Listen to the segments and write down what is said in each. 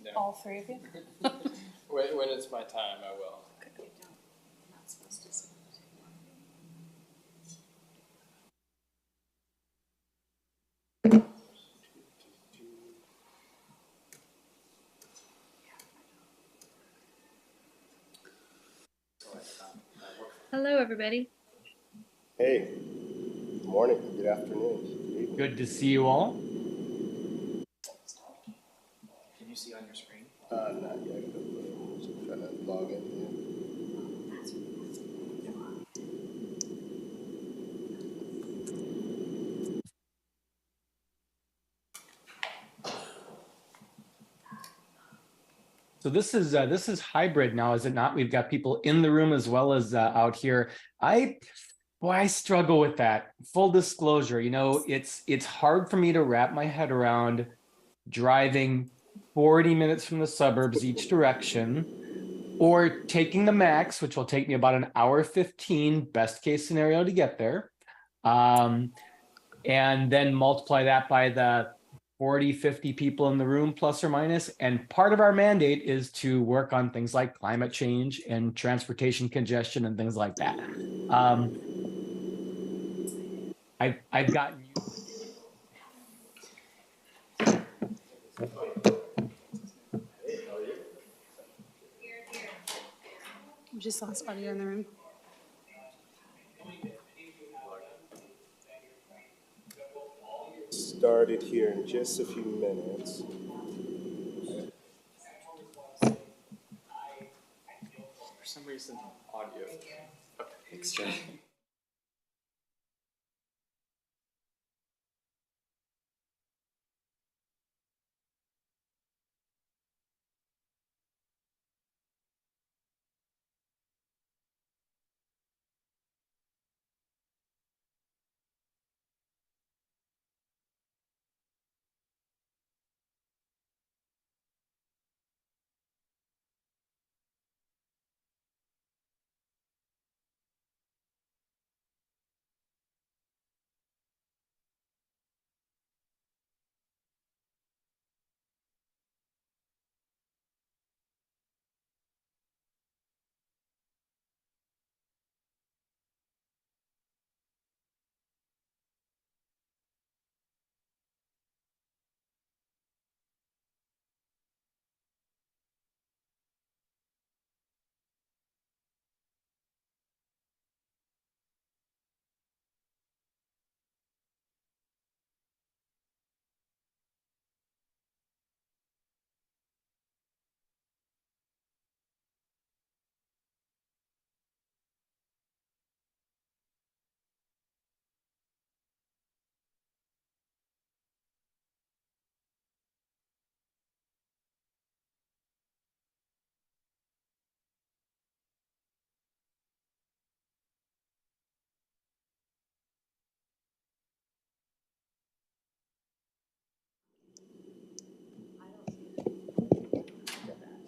Yeah. All three of you? When it's my time, I will. Hello, everybody. Hey, good morning, good afternoon. Good to see you all. Can you see on your screen? Not yet. Just trying to log in here. So this is hybrid now, is it not? We've got people in the room as well as out here. I struggle with that. Full disclosure, it's hard for me to wrap my head around driving 40 minutes from the suburbs each direction, or taking the max, which will take me about an hour 15, best case scenario to get there. And then multiply that by the 40, 50 people in the room, plus or minus. And part of our mandate is to work on things like climate change and transportation congestion and things like that. I've gotten We just lost audio in the room. Started here in just a few minutes. For some reason, audio. Okay, thanks, Jay.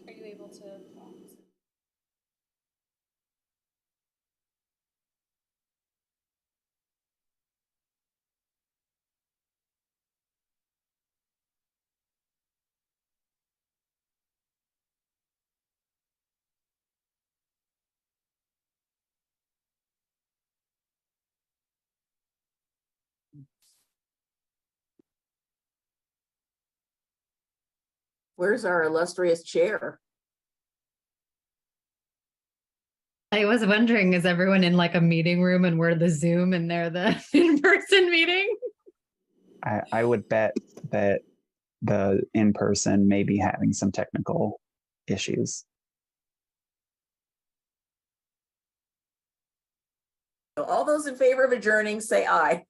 Are you able to? Where's our illustrious chair? I was wondering, is everyone in like a meeting room and we're the Zoom and they're the in-person meeting? I would bet that the in-person may be having some technical issues. So all those in favor of adjourning, say aye.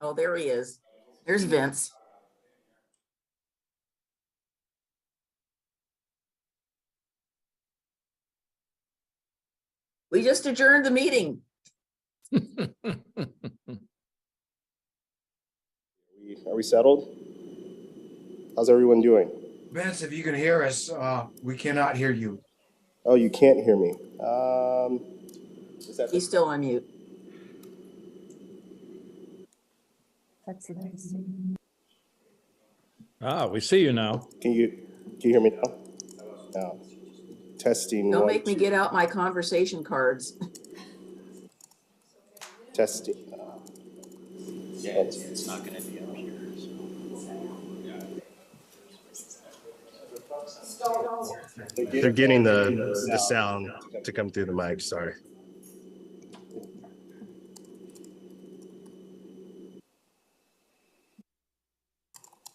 Oh, there he is. There's Vince. We just adjourned the meeting. Are we settled? How's everyone doing? Vince, if you can hear us, we cannot hear you. Oh, you can't hear me. Is that He's still on mute. We see you now. can you hear me now? No. Testing Don't one, make me two, get out my conversation cards. testing. Yeah, it's not gonna be up here, so. They're getting the sound to come through the mic, sorry.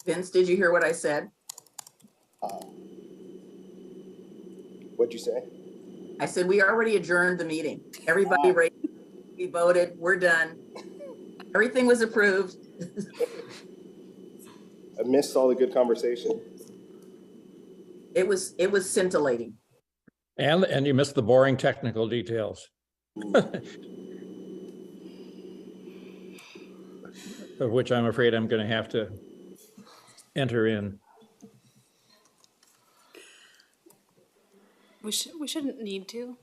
Vince, did you hear what I said? What'd you say? I said, we already adjourned the meeting. Everybody raised, we voted, we're done. Everything was approved. I missed all the good conversation. It was scintillating. And you missed the boring technical details. Of which I'm afraid I'm going to have to enter in. we shouldn't need to.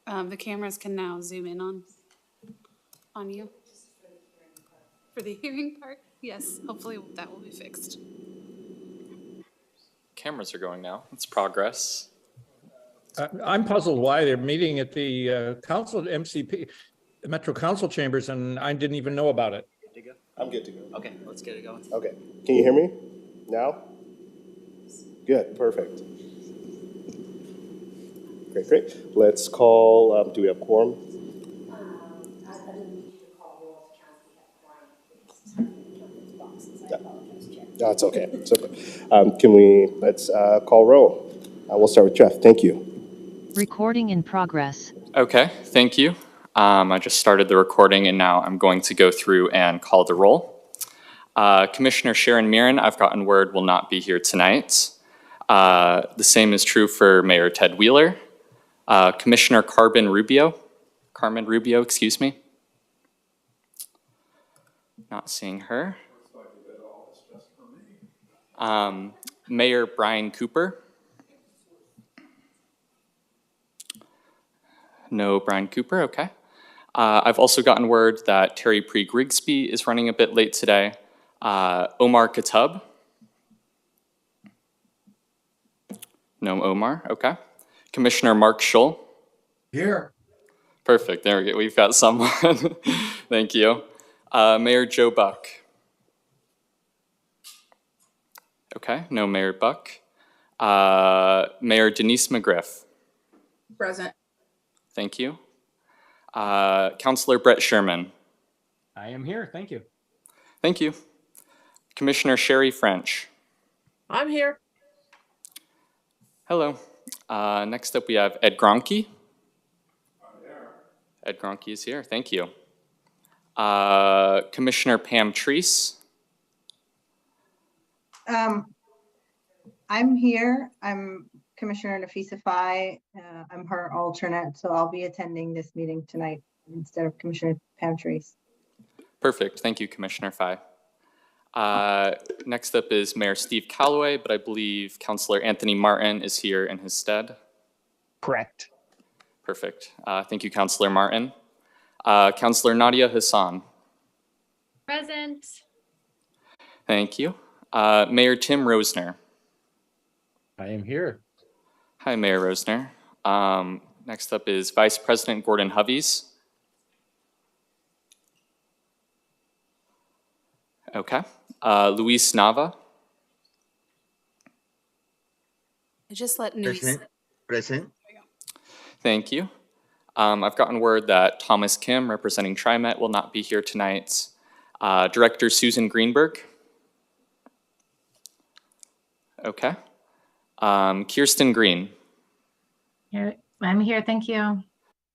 The cameras can now zoom in on you. For the hearing part, yes, hopefully that will be fixed. Cameras are going now. It's progress. I'm puzzled why they're meeting at the council MCP, Metro Council chambers, and I didn't even know about it. Good to go? I'm good to go. Okay, let's get it going. Okay. Can you hear me now? Good, perfect. Great. Let's call, do we have quorum? No, it's okay. It's okay. Let's call roll. We'll start with Jeff. Thank you. Recording in progress. Okay, thank you. I just started the recording and now I'm going to go through and call the roll. Commissioner Sharon Mirren, I've gotten word, will not be here tonight. The same is true for Mayor Ted Wheeler. Commissioner Carmen Rubio, excuse me. Not seeing her. Mayor Brian Cooper. No Brian Cooper, okay. I've also gotten word that Terry Pre-Grigsby is running a bit late today. Omar Katub. No Omar, okay. Commissioner Mark Schull. Here. Perfect, there we go, we've got someone. Thank you. Mayor Joe Buck. Okay, no Mayor Buck. Mayor Denise McGriff. Present. Thank you. Councilor Brett Sherman. I am here, thank you. Thank you. Commissioner Sherry French. I'm here. Hello. Next up we have Ed Gromke. Ed Gromke is here, thank you. Commissioner Pam Treese. I'm here. I'm Commissioner Nafisa Fai. I'm her alternate, so I'll be attending this meeting tonight instead of Commissioner Pam Treese. Perfect, thank you, Commissioner Fai. Next up is Mayor Steve Calloway, but I believe Councilor Anthony Martin is here in his stead. Correct. Perfect. Thank you, Councilor Martin. Councilor Nadia Hassan. Present. Thank you. Mayor Tim Rosner. I am here. Hi, Mayor Rosner. Next up is Vice President Gordon Hovey's. Okay. Luis Nava. I just let Luis. Present. Thank you. I've gotten word that Thomas Kim, representing TriMet, will not be here tonight. Director Susan Greenberg. Okay. Kirsten Green. Here, I'm here, thank you.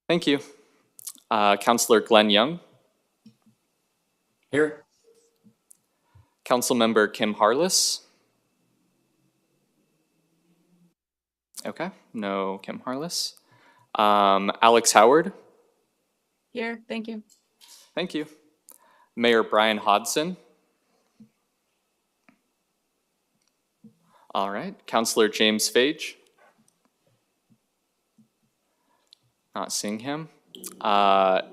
Thank you. Councilor Glenn Young. Here. Councilmember Kim Harless. Okay, no Kim Harless. Alex Howard. Here, thank you. Thank you. Mayor Brian Hodson. All right, Councilor James Fage. Not seeing him.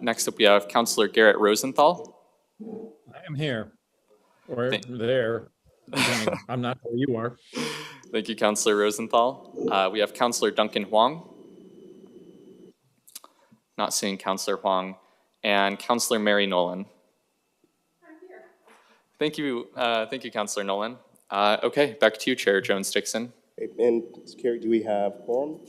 Next up, we have Councillor Garrett Rosenthal. I am here or Thank- there. Depending. I'm not where you are. Thank you, Councillor Rosenthal. We have Councillor Duncan Huang. Not seeing Councillor Huang. And Councillor Mary Nolan. Thank you, Councillor Nolan. Okay, back to you, Chair Jones-Dixon. Great. And Carrie, do we have quorum?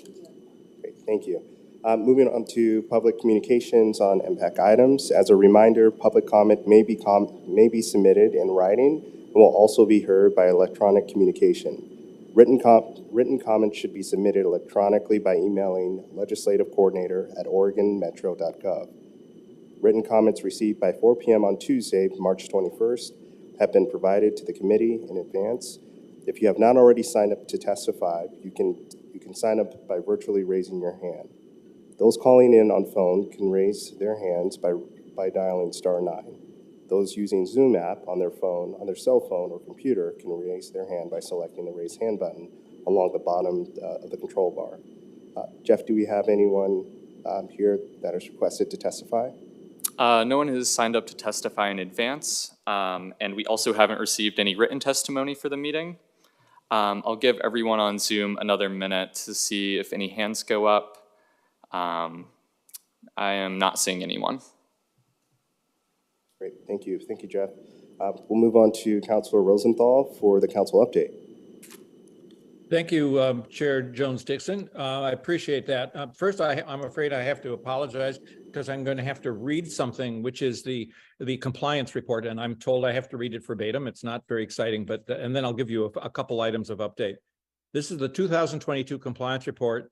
Great, thank you. Moving on to public communications on MPAC items. As a reminder, public comment may be submitted in writing and will also be heard by electronic communication. Written comments should be submitted electronically by emailing legislativecoordinator@oregonmetro.gov. Written comments received by 4 p.m. on Tuesday, March 21st, have been provided to the committee in advance. If you have not already signed up to testify, you can sign up by virtually raising your hand. Those calling in on phone can raise their hands by dialing *9. Those using Zoom app on their cell phone or computer can raise their hand by selecting the raise hand button along the bottom of the control bar. Jeff, do we have anyone here that is requested to testify? No one has signed up to testify in advance, and we also haven't received any written testimony for the meeting. I'll give everyone on Zoom another minute to see if any hands go up. I am not seeing anyone. Great, thank you. Thank you, Jeff. We'll move on to Councilor Rosenthal for the council update. Thank you, Chair Jones-Dixon. I appreciate that. First, I'm afraid I have to apologize because I'm going to have to read something, which is the compliance report, and I'm told I have to read it verbatim. It's not very exciting, but and then I'll give you a couple items of update. This is the 2022 compliance report.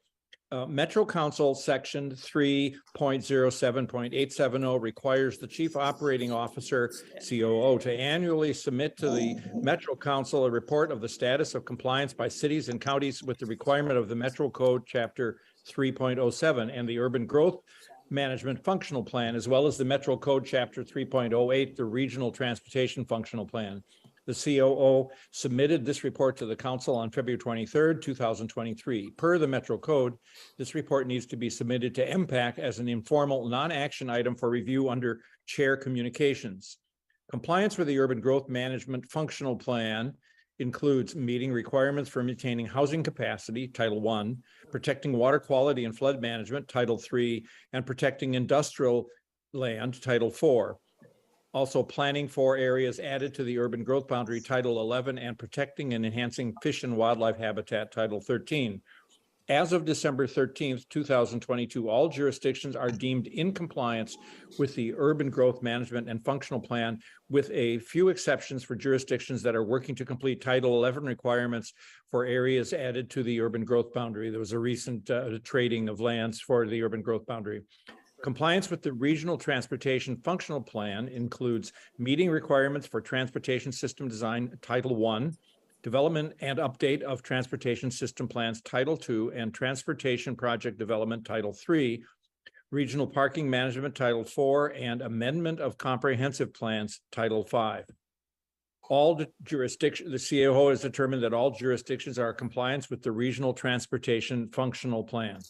Metro Council Section 3.07.870 requires the Chief Operating Officer, COO, to annually submit to the Metro Council a report of the status of compliance by cities and counties with the requirement of the Metro Code Chapter 3.07 and the Urban Growth Management Functional Plan, as well as the Metro Code Chapter 3.08, the Regional Transportation Functional Plan. The COO submitted this report to the council on February 23rd, 2023. Per the Metro Code, this report needs to be submitted to MPAC as an informal non-action item for review under Chair Communications. Compliance with the Urban Growth Management Functional Plan includes meeting requirements for maintaining housing capacity, Title I, protecting water quality and flood management, Title III, and protecting industrial land, Title IV. Also planning for areas added to the urban growth boundary, Title 11, and protecting and enhancing fish and wildlife habitat, Title 13. As of December 13th, 2022, all jurisdictions are deemed in compliance with the Urban Growth Management and Functional Plan, with a few exceptions for jurisdictions that are working to complete Title 11 requirements for areas added to the urban growth boundary. There was a recent trading of lands for the urban growth boundary. Compliance with the Regional Transportation Functional Plan includes meeting requirements for transportation system design, Title I, development and update of transportation system plans, Title II, and transportation project development, Title III, regional parking management, Title IV, and amendment of comprehensive plans, Title V. All jurisdictions, the CAO has determined that all jurisdictions are in compliance with the Regional Transportation Functional Plan.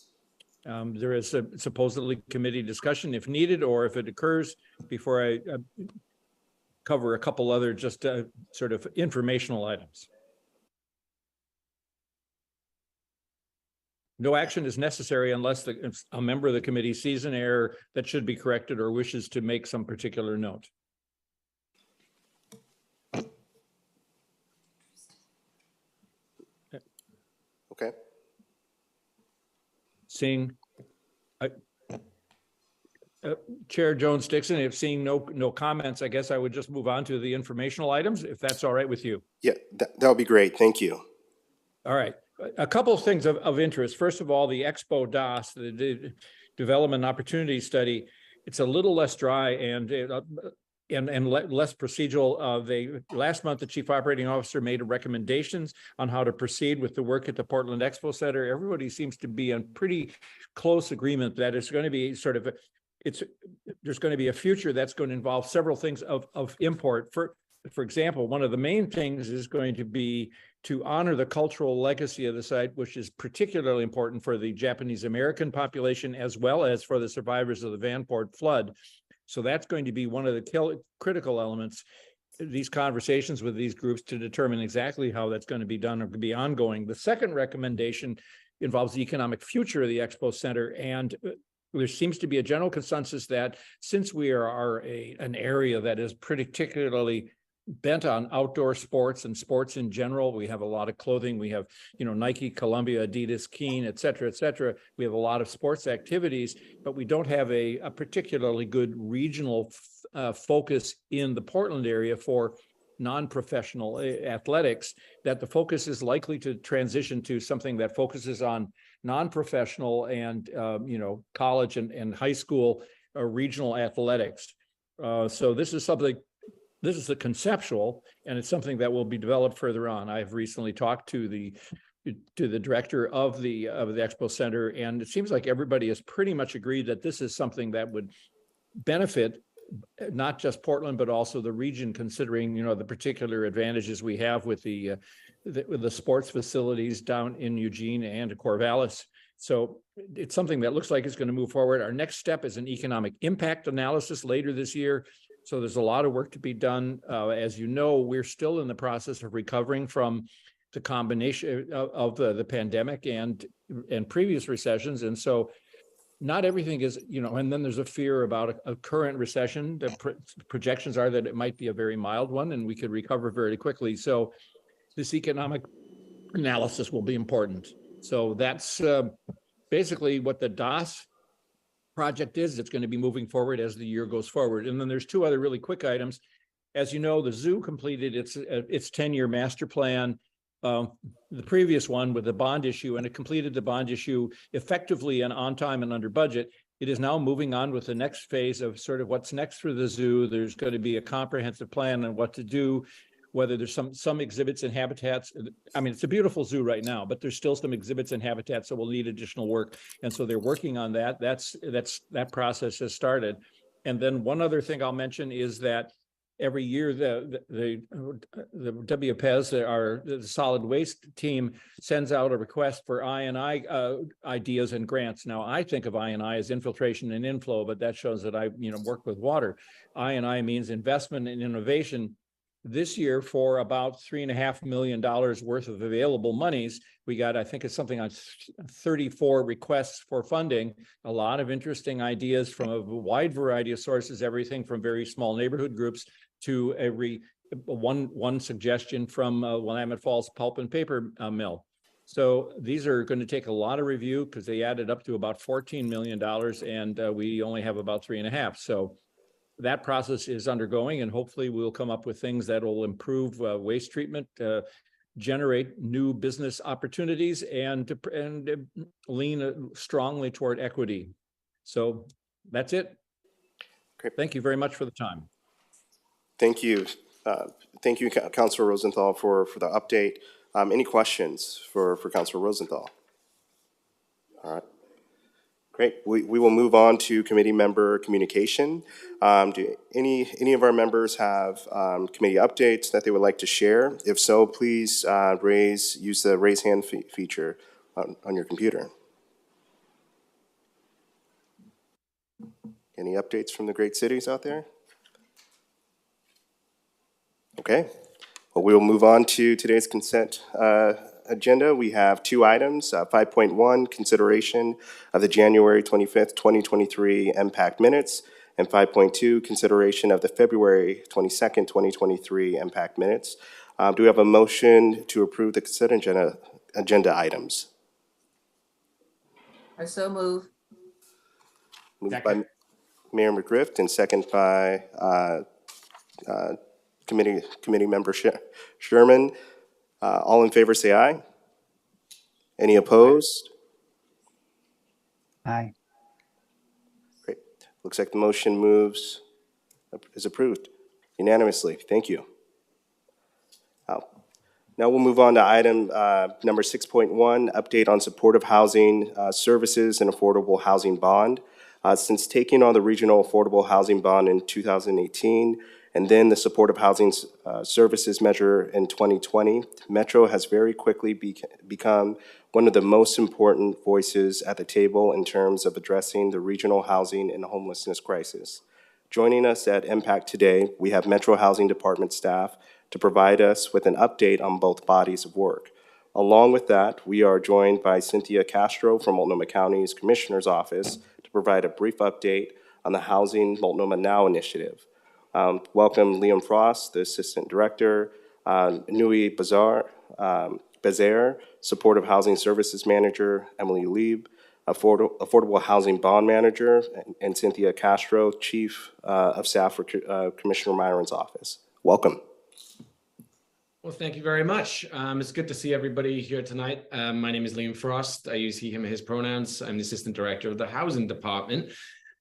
There is a supposedly committee discussion if needed, or if it occurs, before I cover a couple other just sort of informational items. No action is necessary unless a member of the committee sees an error that should be corrected or wishes to make some particular note. Okay. Seeing Chair Jones-Dixon, if seeing no comments, I guess I would just move on to the informational items, if that's all right with you. Yeah, that would be great. Thank you. All right. A couple of things of interest. First of all, the Expo DOS, the Development Opportunity Study, it's a little less dry and less procedural. Last month, the Chief Operating Officer made recommendations on how to proceed with the work at the Portland Expo Center. Everybody seems to be in pretty close agreement that it's going to be sort of there's going to be a future that's going to involve several things of import. For example, one of the main things is going to be to honor the cultural legacy of the site, which is particularly important for the Japanese American population as well as for the survivors of the Vanport flood. So that's going to be one of the critical elements, these conversations with these groups to determine exactly how that's going to be done or be ongoing. The second recommendation involves the economic future of the Expo Center, and there seems to be a general consensus that since we are an area that is particularly bent on outdoor sports and sports in general, we have a lot of clothing. We have, Nike, Columbia, Adidas, Keen, et cetera, et cetera. We have a lot of sports activities, but we don't have a particularly good regional focus in the Portland area for non-professional athletics, that the focus is likely to transition to something that focuses on non-professional and college and high school regional athletics. So this is the conceptual, and it's something that will be developed further on. I've recently talked to the director of the Expo Center, and it seems like everybody has pretty much agreed that this is something that would benefit not just Portland, but also the region, considering, the particular advantages we have with the sports facilities down in Eugene and Corvallis. So it's something that looks like it's going to move forward. Our next step is an economic impact analysis later this year. So there's a lot of work to be done. As you know, we're still in the process of recovering from the combination of the pandemic and previous recessions. And so not everything is, and then there's a fear about a current recession. The projections are that it might be a very mild one and we could recover very quickly. So this economic analysis will be important. So that's basically what the DOS project is. It's going to be moving forward as the year goes forward. And then there's two other really quick items. As you know, the zoo completed its 10-year master plan, the previous one with the bond issue, and it completed the bond issue effectively and on time and under budget. It is now moving on with the next phase of sort of what's next for the zoo. There's going to be a comprehensive plan on what to do, whether there's some exhibits and habitats. I mean, it's a beautiful zoo right now, but there's still some exhibits and habitats that will need additional work. And so they're working on that. That process has started. And then one other thing I'll mention is that every year the WPES, the solid waste team, sends out a request for I&I ideas and grants. Now, I think of I&I as infiltration and inflow, but that shows that I work with water. I&I means investment and innovation. This year, for about $3.5 million worth of available monies, we got, I think it's something on 34 requests for funding, a lot of interesting ideas from a wide variety of sources, everything from very small neighborhood groups to one suggestion from Willamette Falls Pulp and Paper Mill. So these are going to take a lot of review because they added up to about $14 million and we only have about 3.5. So that process is undergoing, and hopefully we'll come up with things that will improve waste treatment, generate new business opportunities, and lean strongly toward equity. So that's it. Great. Thank you very much for the time. Thank you. Thank you, Councilor Rosenthal, for the update. Any questions for Councilor Rosenthal? All right. Great. We will move on to committee member communication. Do any of our members have committee updates that they would like to share? If so, please use the raise hand feature on your computer. Any updates from the great cities out there? Okay. Well, we'll move on to today's consent agenda. We have two items. 5.1, consideration of the January 25th, 2023 MPAC minutes, and 5.2, consideration of the February 22nd, 2023 MPAC minutes. Do we have a motion to approve the consent agenda items? I so move. Moved by Mayor McGriff and second by committee member Sherman. All in favor say aye. Any opposed? Aye. Great. Looks like the motion is approved unanimously. Thank you. Now we'll move on to item number 6.1, update on supportive housing services and affordable housing bond. Since taking on the regional affordable housing bond in 2018, and then the supportive housing services measure in 2020, Metro has very quickly become one of the most important voices at the table in terms of addressing the regional housing and homelessness crisis. Joining us at MPAC today, we have Metro Housing Department staff to provide us with an update on both bodies of work. Along with that, we are joined by Cynthia Castro from Multnomah County's Commissioner's Office to provide a brief update on the Housing Multnomah Now initiative. Welcome Liam Frost, the Assistant Director, Nui Bazaar, Supportive Housing Services Manager, Emily Lieb, Affordable Housing Bond Manager, and Cynthia Castro, Chief of Staff for Commissioner Myron's office. Welcome. Well, thank you very much. It's good to see everybody here tonight. My name is Liam Frost. I use he, him, his pronouns. I'm the Assistant Director of the Housing Department.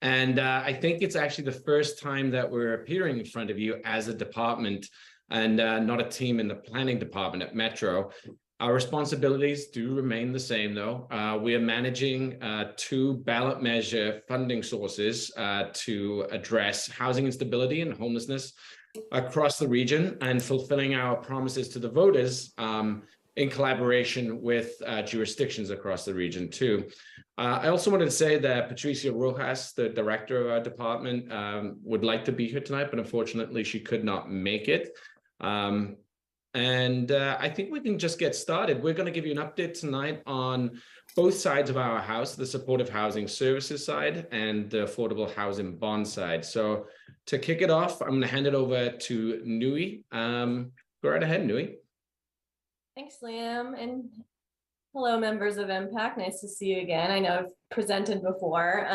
And I think it's actually the first time that we're appearing in front of you as a department and not a team in the planning department at Metro. Our responsibilities do remain the same, though. We are managing 2 ballot measure funding sources to address housing instability and homelessness across the region and fulfilling our promises to the voters in collaboration with jurisdictions across the region, too. I also wanted to say that Patricia Rojas, the director of our department, would like to be here tonight, but unfortunately she could not make it. I think we can just get started. We're going to give you an update tonight on both sides of our house, the supportive housing services side and the affordable housing bond side. So to kick it off, I'm going to hand it over to Nui. Go right ahead, Nui. Thanks, Liam. And hello, members of MPAC. Nice to see you again. I know I've presented before.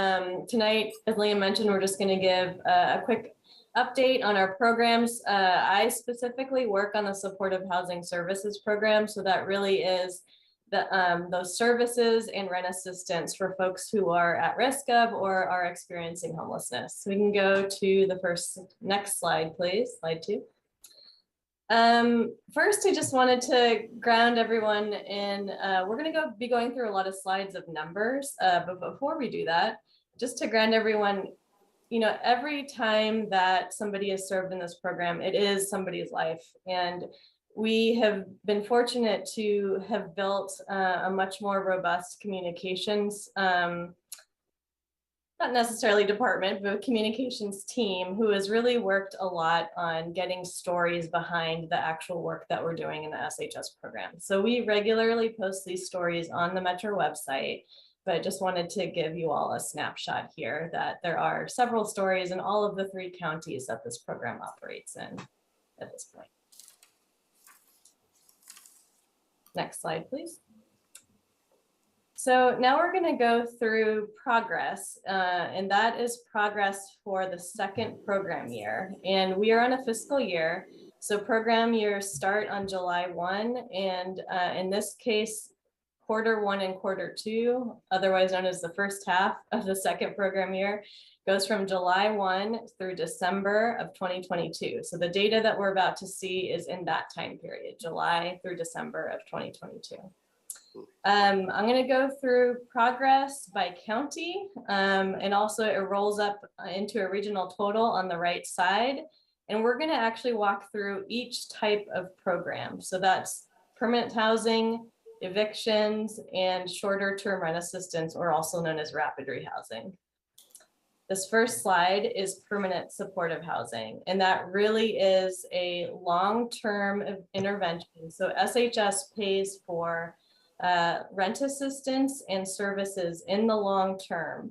Tonight, as Liam mentioned, we're just going to give a quick update on our programs. I specifically work on the supportive housing services program. So that really is those services and rent assistance for folks who are at risk of or are experiencing homelessness. So we can go to the next slide, please, slide 2. First, I just wanted to ground everyone in, we're going to be going through a lot of slides of numbers, but before we do that, just to ground everyone, you know, every time that somebody is served in this program, it is somebody's life. And we have been fortunate to have built a much more robust communications, not necessarily department, but communications team who has really worked a lot on getting stories behind the actual work that we're doing in the SHS program. So we regularly post these stories on the Metro website, but just wanted to give you all a snapshot here that there are several stories in all of the 3 counties that this program operates in at this point. Next slide, please. So now we're going to go through progress, and that is progress for the 2nd program year. And we are on a fiscal year. So program years start on July 1, and in this case, quarter 1 and quarter 2, otherwise known as the first half of the 2nd program year, goes from July 1 through December of 2022. So the data that we're about to see is in that time period, July through December of 2022. I'm going to go through progress by county, and also it rolls up into a regional total on the right side. And we're going to actually walk through each type of program. So that's permanent housing, evictions, and shorter term rent assistance, or also known as rapid rehousing. This first slide is permanent supportive housing, and that really is a long-term intervention. So SHS pays for rent assistance and services in the long term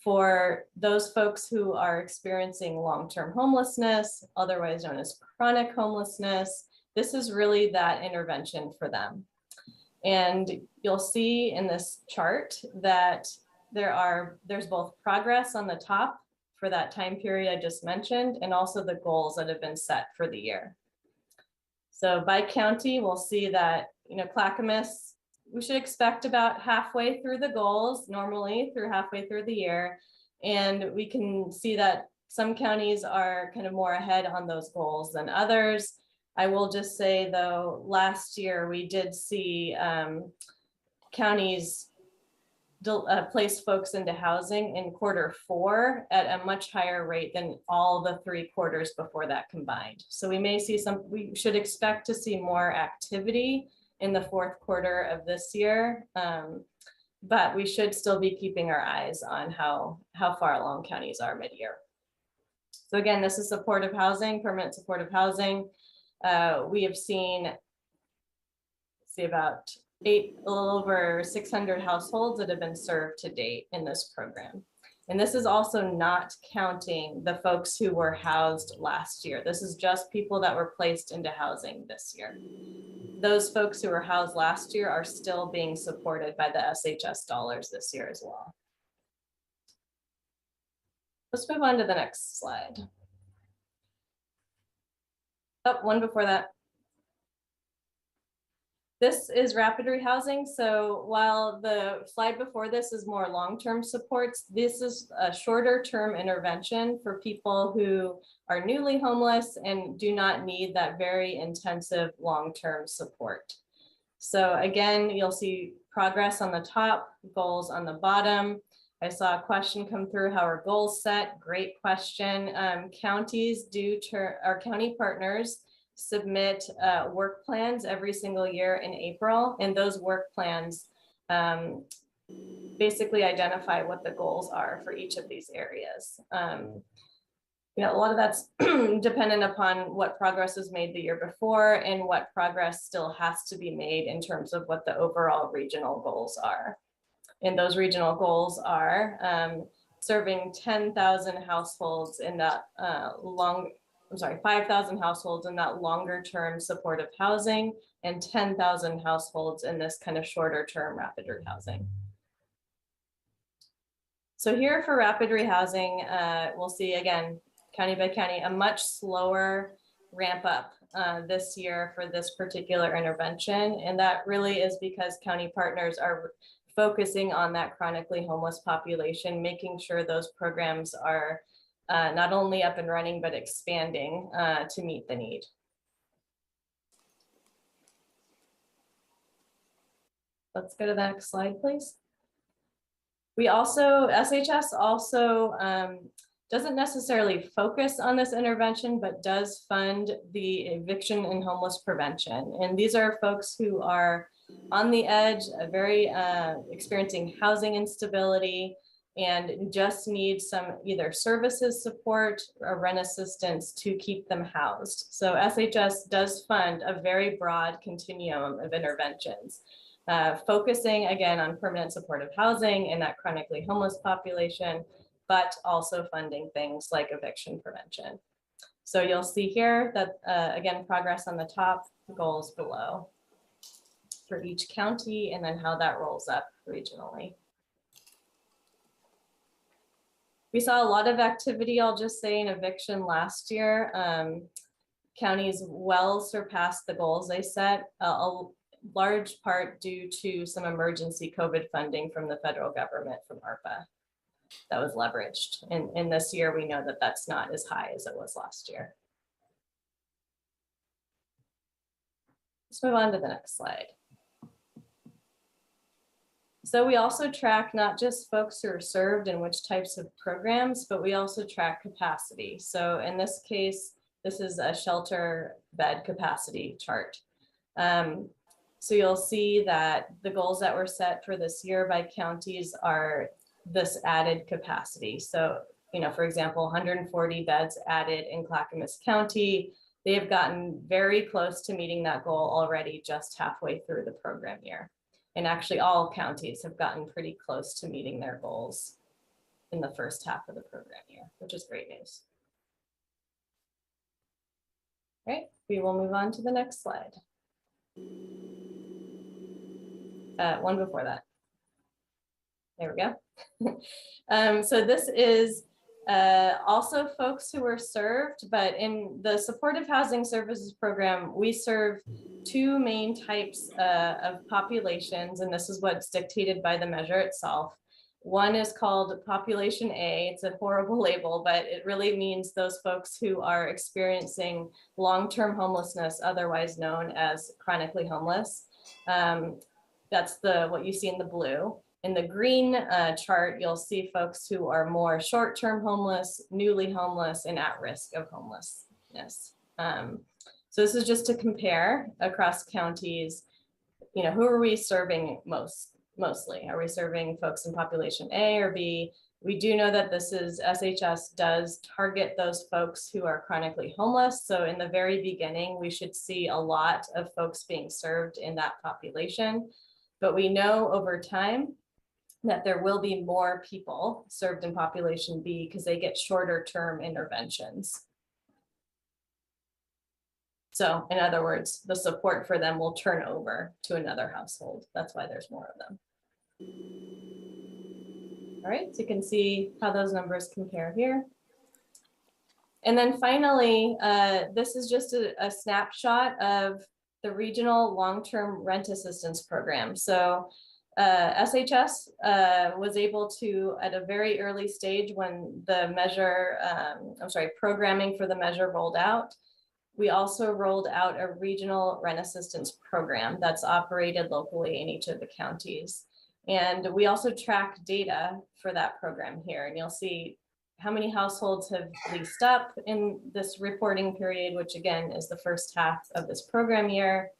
for those folks who are experiencing long-term homelessness, otherwise known as chronic homelessness. This is really that intervention for them. And you'll see in this chart that there's both progress on the top for that time period I just mentioned, and also the goals that have been set for the year. So by county, we'll see that, you know, Clackamas, we should expect about halfway through the goals, normally through halfway through the year. And we can see that some counties are kind of more ahead on those goals than others. I will just say, though, last year we did see counties placed folks into housing in Q4 at a much higher rate than all the 3 quarters before that combined. So we may see we should expect to see more activity in the Q4 of this year. But we should still be keeping our eyes on how far along counties are mid-year. So again, this is supportive housing, permanent supportive housing. We have seen, about a little over 600 households that have been served to date in this program. And this is also not counting the folks who were housed last year. This is just people that were placed into housing this year. Those folks who were housed last year are still being supported by the SHS dollars this year as well. Let's move on to the next slide. Oh, one before that. This is rapid rehousing. So while the slide before this is more long-term supports, this is a shorter term intervention for people who are newly homeless and do not need that very intensive long-term support. So again, you'll see progress on the top, goals on the bottom. I saw a question come through, how are goals set? Great question. Counties our county partners submit work plans every single year in April, and those work plans basically identify what the goals are for each of these areas. A lot of that's dependent upon what progress was made the year before and what progress still has to be made in terms of what the overall regional goals are. And those regional goals are serving 10,000 households in that 5,000 households in that longer term supportive housing and 10,000 households in this kind of shorter term rapid rehousing. So here for rapid rehousing, we'll see again, county by county, a much slower ramp up this year for this particular intervention. And that really is because county partners are focusing on that chronically homeless population, making sure those programs are not only up and running, but expanding to meet the need. Let's go to the next slide, please. SHS also doesn't necessarily focus on this intervention, but does fund the eviction and homeless prevention. And these are folks who are on the edge, very experiencing housing instability, and just need some either services support or rent assistance to keep them housed. So SHS does fund a very broad continuum of interventions, focusing again on permanent supportive housing and that chronically homeless population, but also funding things like eviction prevention. So you'll see here that, again, progress on the top, goals below for each county, and then how that rolls up regionally. We saw a lot of activity, I'll just say, in eviction last year. Counties well surpassed the goals they set, a large part due to some emergency COVID funding from the federal government from ARPA that was leveraged. And this year, we know that that's not as high as it was last year. Let's move on to the next slide. So we also track not just folks who are served in which types of programs, but we also track capacity. So in this case, this is a shelter bed capacity chart. So you'll see that the goals that were set for this year by counties are this added capacity. So, for example, 140 beds added in Clackamas County. They have gotten very close to meeting that goal already just halfway through the program year. And actually all counties have gotten pretty close to meeting their goals in the first half of the program year, which is great news. All right, we will move on to the next slide. One before that. There we go. So this is also folks who were served, but in the supportive housing services program, we serve 2 main types of populations, and this is what's dictated by the measure itself. One is called Population A. It's a horrible label, but it really means those folks who are experiencing long-term homelessness, otherwise known as chronically homeless. That's what you see in the blue. In the green chart, you'll see folks who are more short-term homeless, newly homeless, and at risk of homelessness. So this is just to compare across counties, you know, who are we serving mostly? Are we serving folks in population A or B? We do know that this is, SHS does target those folks who are chronically homeless. So in the very beginning, we should see a lot of folks being served in that population. But we know over time that there will be more people served in population B because they get shorter term interventions. So in other words, the support for them will turn over to another household. That's why there's more of them. All right, so you can see how those numbers compare here. And then finally, this is just a snapshot of the regional long-term rent assistance program. So SHS was able to, at a very early stage when the measure, programming for the measure rolled out, we also rolled out a regional rent assistance program that's operated locally in each of the counties. And we also track data for that program here. And you'll see how many households have leased up in this reporting period, which again is the first half of this program year.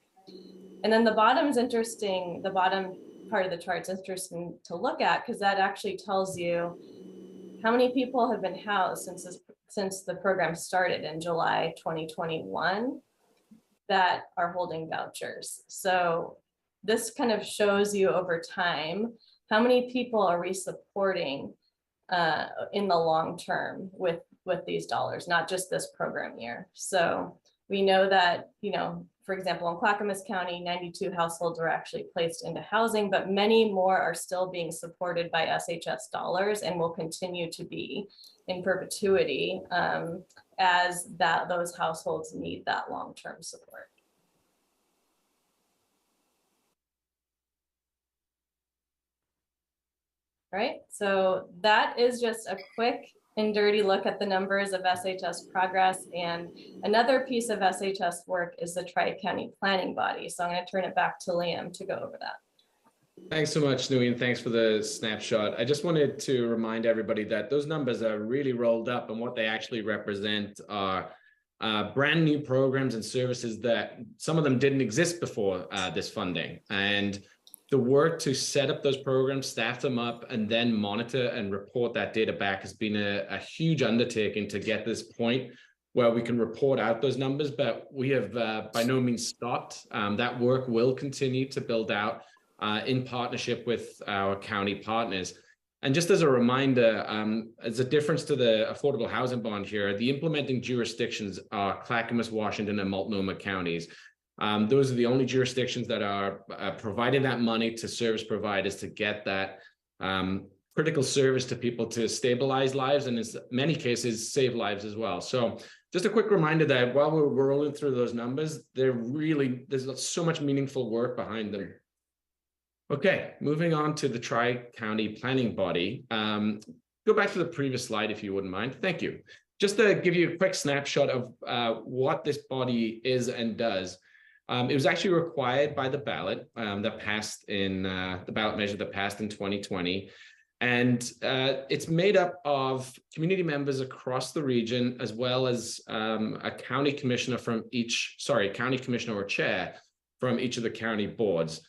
And then the bottom is interesting. The bottom part of the chart is interesting to look at because that actually tells you how many people have been housed since the program started in July 2021 that are holding vouchers. So this kind of shows you over time, how many people are we supporting in the long term with these dollars, not just this program year. So we know that, you know, for example, in Clackamas County, 92 households were actually placed into housing, but many more are still being supported by SHS dollars and will continue to be in perpetuity as those households need that long-term support. All right, so that is just a quick and dirty look at the numbers of SHS progress. And another piece of SHS work is the Tri-County Planning Body. So I'm going to turn it back to Liam to go over that. Thanks so much, Nui, and thanks for the snapshot. I just wanted to remind everybody that those numbers are really rolled up, and what they actually represent are brand new programs and services that some of them didn't exist before this funding. And the work to set up those programs, staff them up, and then monitor and report that data back has been a huge undertaking to get this point where we can report out those numbers, but we have by no means stopped. That work will continue to build out in partnership with our county partners. And just as a reminder, as a difference to the affordable housing bond here, the implementing jurisdictions are Clackamas, Washington, and Multnomah counties. Those are the only jurisdictions that are providing that money to service providers to get that critical service to people to stabilize lives and in many cases save lives as well. So just a quick reminder that while we're rolling through those numbers, there's so much meaningful work behind them. Okay, moving on to the Tri-County Planning Body. Go back to the previous slide if you wouldn't mind. Thank you. Just to give you a quick snapshot of what this body is and does. It was actually required by the ballot that passed in the ballot measure that passed in 2020. And it's made up of community members across the region, as well as a county commissioner from county commissioner or chair from each of the county boards.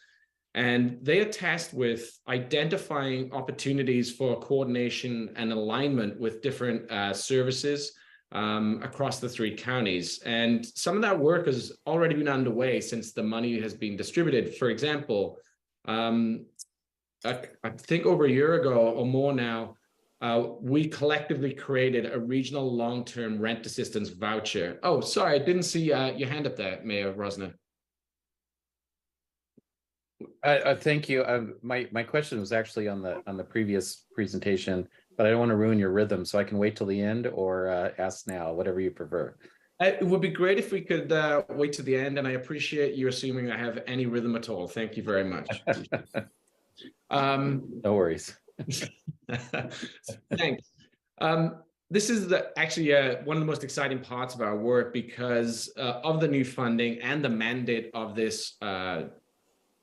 And they are tasked with identifying opportunities for coordination and alignment with different services across the three counties. And some of that work has already been underway since the money has been distributed. For example, I think over a year ago or more now, we collectively created a regional long-term rent assistance voucher. Oh, sorry, I didn't see your hand up there, Mayor Rosner. Thank you. My question was actually on the previous presentation, but I don't want to ruin your rhythm, so I can wait till the end or ask now, whatever you prefer. It would be great if we could wait to the end, and I appreciate you assuming I have any rhythm at all. Thank you very much. No worries. Thanks. This is actually one of the most exciting parts of our work because of the new funding and the mandate of this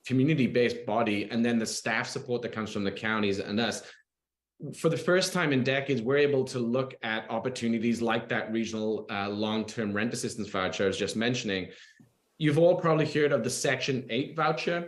community-based body, and then the staff support that comes from the counties and us. For the first time in decades, we're able to look at opportunities like that regional long-term rent assistance voucher I was just mentioning. You've all probably heard of the Section 8 voucher.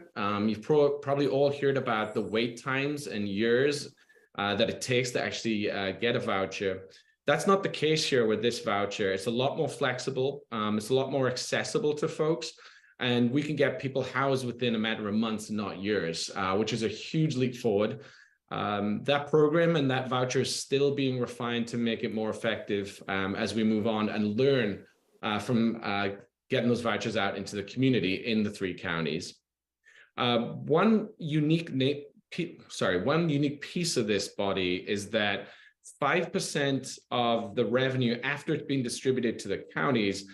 You've probably all heard about the wait times and years that it takes to actually get a voucher. That's not the case here with this voucher. It's a lot more flexible. It's a lot more accessible to folks. And we can get people housed within a matter of months, not years, which is a huge leap forward. That program and that voucher is still being refined to make it more effective as we move on and learn from getting those vouchers out into the community in the 3 counties. One unique piece of this body is that 5% of the revenue after it's been distributed to the counties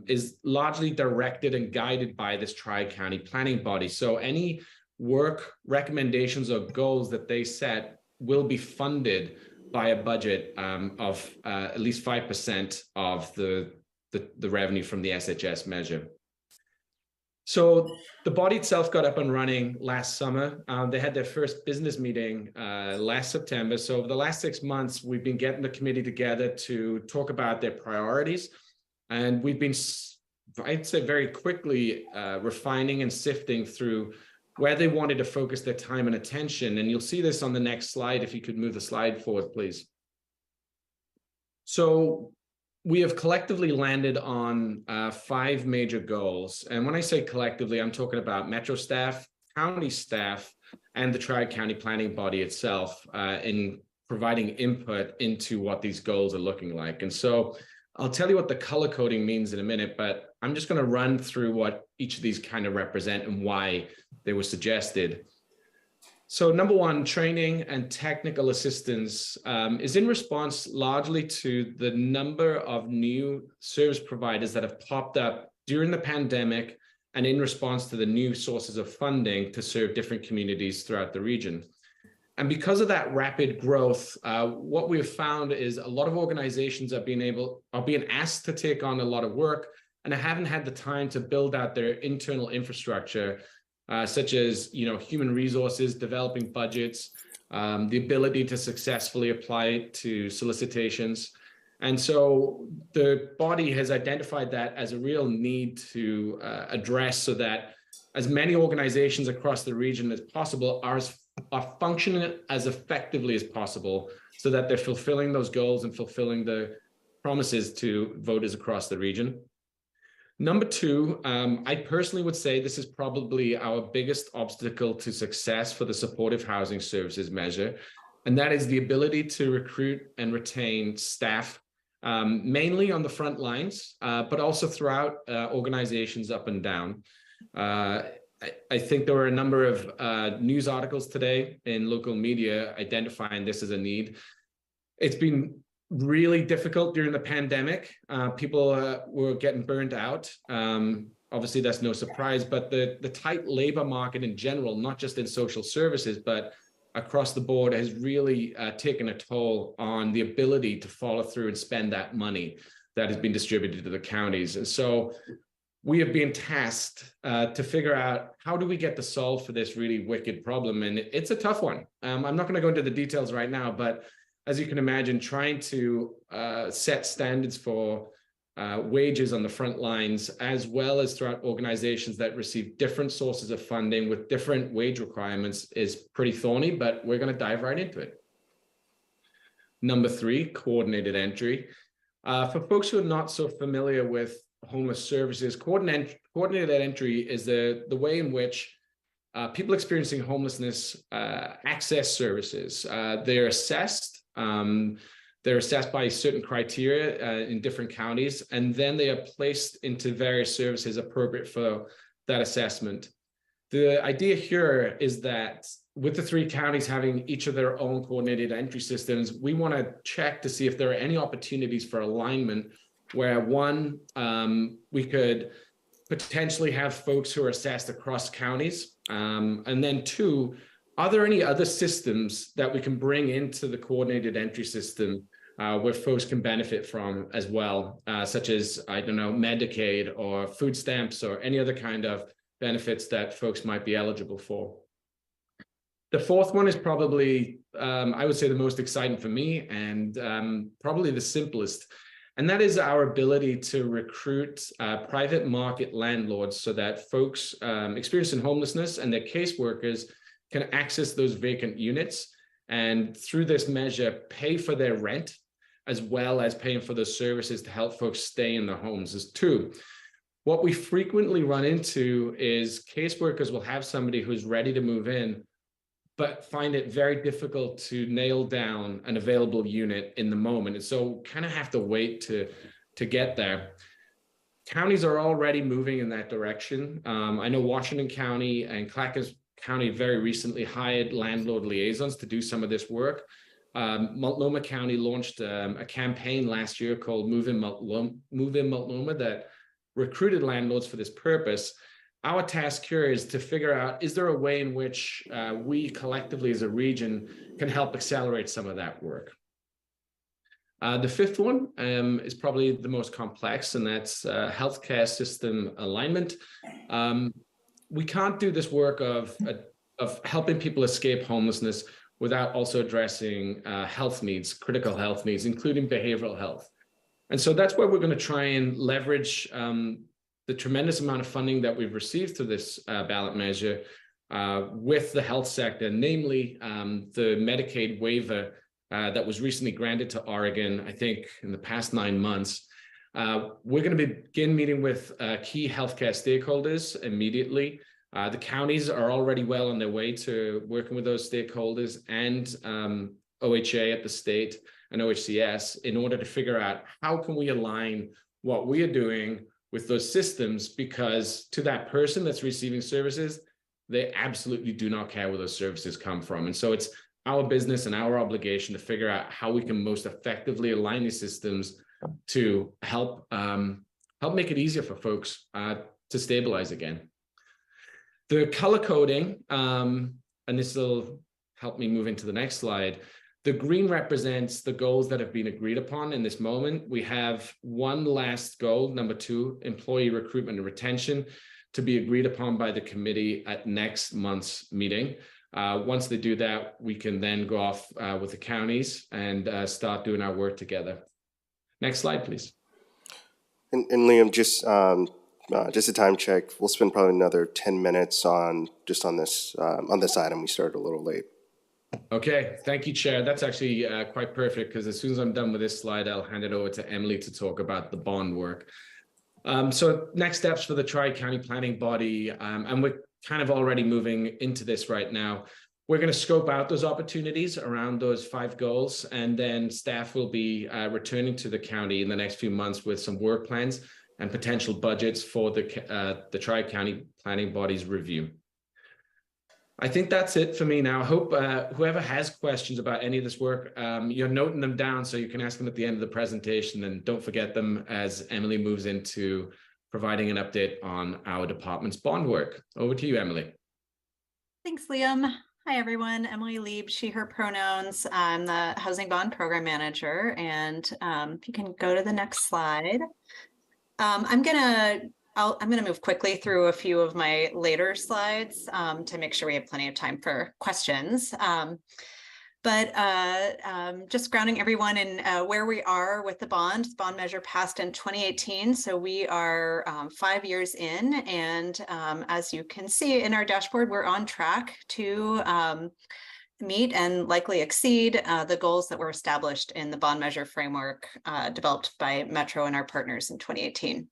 is largely directed and guided by this tri-county planning body. So any work, recommendations, or goals that they set will be funded by a budget of at least 5% of the revenue from the SHS measure. So the body itself got up and running last summer. They had their first business meeting last September. So over the last 6 months, we've been getting the committee together to talk about their priorities. And we've been, I'd say, very quickly refining and sifting through where they wanted to focus their time and attention. And you'll see this on the next slide, if you could move the slide forward, please. So we have collectively landed on 5 major goals. And when I say collectively, I'm talking about Metro staff, county staff, and the Tri-County Planning Body itself in providing input into what these goals are looking like. And so I'll tell you what the color coding means in a minute, but I'm just going to run through what each of these kind of represent and why they were suggested. So number 1, training and technical assistance is in response largely to the number of new service providers that have popped up during the pandemic and in response to the new sources of funding to serve different communities throughout the region. And because of that rapid growth, what we've found is a lot of organizations are being asked to take on a lot of work and haven't had the time to build out their internal infrastructure, such as human resources, developing budgets, the ability to successfully apply to solicitations. And so the body has identified that as a real need to address, so that as many organizations across the region as possible are functioning as effectively as possible, so that they're fulfilling those goals and fulfilling the promises to voters across the region. Number 2, I personally would say this is probably our biggest obstacle to success for the supportive housing services measure, and that is the ability to recruit and retain staff, mainly on the front lines, but also throughout organizations up and down. I think there were a number of news articles today in local media identifying this as a need. It's been really difficult during the pandemic. People were getting burned out. Obviously, that's no surprise, but the tight labor market in general, not just in social services, but across the board, has really taken a toll on the ability to follow through and spend that money that has been distributed to the counties. And so we have been tasked to figure out, how do we get the solve for this really wicked problem? And it's a tough one. I'm not going to go into the details right now, but as you can imagine, trying to set standards for wages on the front lines, as well as throughout organizations that receive different sources of funding with different wage requirements, is pretty thorny, but we're going to dive right into it. Number 3, coordinated entry. For folks who are not so familiar with homeless services, coordinated entry is the way in which people experiencing homelessness access services. They're assessed by certain criteria in different counties, and then they are placed into various services appropriate for that assessment. The idea here is that with the 3 counties having each of their own coordinated entry systems, we want to check to see if there are any opportunities for alignment where, 1, we could potentially have folks who are assessed across counties, and then 2, are there any other systems that we can bring into the coordinated entry system where folks can benefit from as well, such as, I don't know, Medicaid or food stamps or any other kind of benefits that folks might be eligible for. The fourth one is probably, I would say, the most exciting for me and probably the simplest. And that is our ability to recruit private market landlords so that folks experiencing homelessness and their caseworkers can access those vacant units. And through this measure, pay for their rent, as well as paying for the services to help folks stay in their homes. Is two. What we frequently run into is caseworkers will have somebody who's ready to move in, but find it very difficult to nail down an available unit in the moment. And so kind of have to wait to get there. Counties are already moving in that direction. I know Washington County and Clackamas County very recently hired landlord liaisons to do some of this work. Multnomah County launched a campaign last year called Move in Multnomah that recruited landlords for this purpose. Our task here is to figure out, is there a way in which we collectively as a region can help accelerate some of that work? The fifth one is probably the most complex, and that's healthcare system alignment. We can't do this work of helping people escape homelessness without also addressing health needs, critical health needs, including behavioral health. And so that's where we're going to try and leverage the tremendous amount of funding that we've received through this ballot measure with the health sector, namely the Medicaid waiver that was recently granted to Oregon, I think in the past 9 months. We're going to begin meeting with key healthcare stakeholders immediately. The counties are already well on their way to working with those stakeholders and OHA at the state and OHCS in order to figure out how can we align what we are doing with those systems, because to that person that's receiving services, they absolutely do not care where those services come from. And so it's our business and our obligation to figure out how we can most effectively align these systems to help make it easier for folks to stabilize again. The color coding, and this will help me move into the next slide. The green represents the goals that have been agreed upon in this moment. We have one last goal, number 2, employee recruitment and retention, to be agreed upon by the committee at next month's meeting. Once they do that, we can then go off with the counties and start doing our work together. Next slide, please. And Liam, just a time check. We'll spend probably another 10 minutes on this item. We started a little late. Okay, thank you, Chair. That's actually quite perfect, because as soon as I'm done with this slide, I'll hand it over to Emily to talk about the bond work. So next steps for the Tri-County Planning Body, and we're kind of already moving into this right now. We're going to scope out those opportunities around those 5 goals, and then staff will be returning to the county in the next few months with some work plans and potential budgets for the Tri-County Planning Body's review. I think that's it for me now. I hope whoever has questions about any of this work, you're noting them down so you can ask them at the end of the presentation, and don't forget them as Emily moves into providing an update on our department's bond work. Over to you, Emily. Thanks, Liam. Hi, everyone. Emily Lieb, she, her pronouns. I'm the Housing Bond Program Manager, and if you can go to the next slide. I'm gonna move quickly through a few of my later slides to make sure we have plenty of time for questions. But just grounding everyone in where we are with the bond. The bond measure passed in 2018, so we are 5 years in, and as you can see in our dashboard, we're on track to meet and likely exceed the goals that were established in the bond measure framework developed by Metro and our partners in 2018.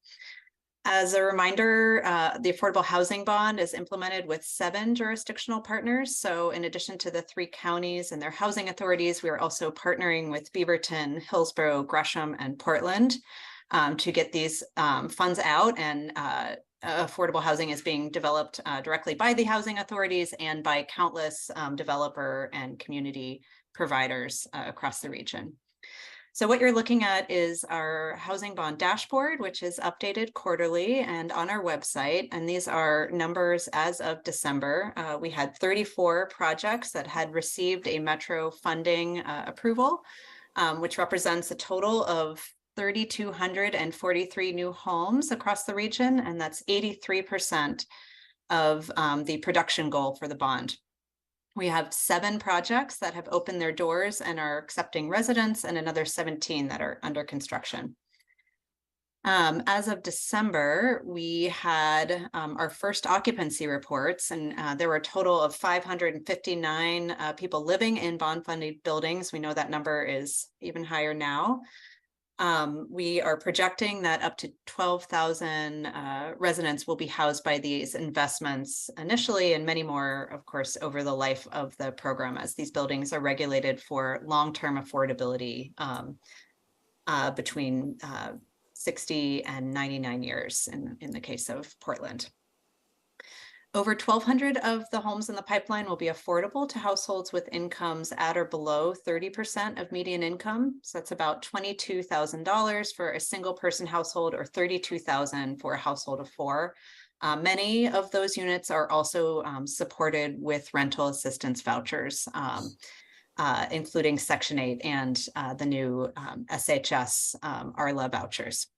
As a reminder, the Affordable Housing Bond is implemented with 7 jurisdictional partners. So in addition to the 3 counties and their housing authorities, we are also partnering with Beaverton, Hillsborough, Gresham, and Portland to get these funds out, and affordable housing is being developed directly by the housing authorities and by countless developer and community providers across the region. So what you're looking at is our housing bond dashboard, which is updated quarterly and on our website. And these are numbers as of December. We had 34 projects that had received a Metro funding approval, which represents a total of 3,243 new homes across the region. And that's 83% of the production goal for the bond. We have 7 projects that have opened their doors and are accepting residents, and another 17 that are under construction. As of December, we had our first occupancy reports, and there were a total of 559 people living in bond-funded buildings. We know that number is even higher now. We are projecting that up to 12,000 residents will be housed by these investments initially, and many more, of course, over the life of the program, as these buildings are regulated for long-term affordability between 60 and 99 years in the case of Portland. Over 1,200 of the homes in the pipeline will be affordable to households with incomes at or below 30% of median income. So that's about $22,000 for a single person household, or $32,000 for a household of 4. Many of those units are also supported with rental assistance vouchers, including Section 8 and the new SHS ARLA vouchers.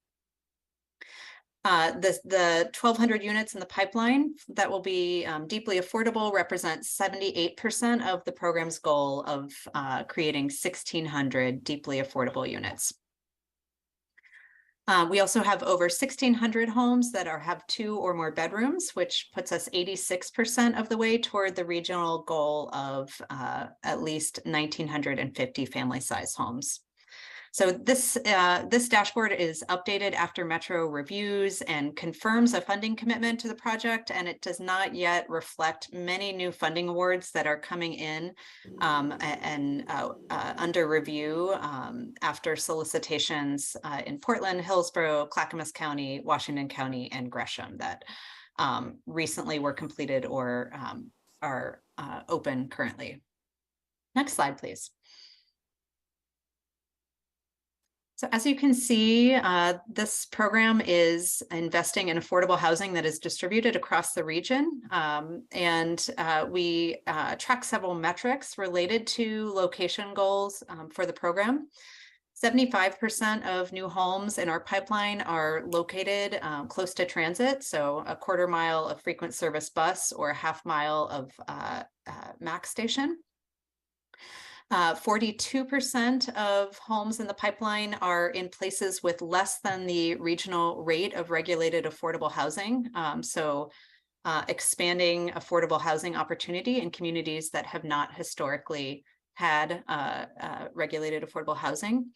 The 1,200 units in the pipeline that will be deeply affordable represent 78% of the program's goal of creating 1,600 deeply affordable units. We also have over 1,600 homes that have 2 or more bedrooms, which puts us 86% of the way toward the regional goal of at least 1,950 family-size homes. So this dashboard is updated after Metro reviews and confirms a funding commitment to the project, and it does not yet reflect many new funding awards that are coming in and under review after solicitations in Portland, Hillsborough, Clackamas County, Washington County, and Gresham that recently were completed or are open currently. Next slide, please. So as you can see, this program is investing in affordable housing that is distributed across the region. We track several metrics related to location goals for the program. 75% of new homes in our pipeline are located close to transit, so a 1/4 mile of frequent service bus or a 1/2 mile of MAC station. 42% of homes in the pipeline are in places with less than the regional rate of regulated affordable housing. Expanding affordable housing opportunity in communities that have not historically had regulated affordable housing.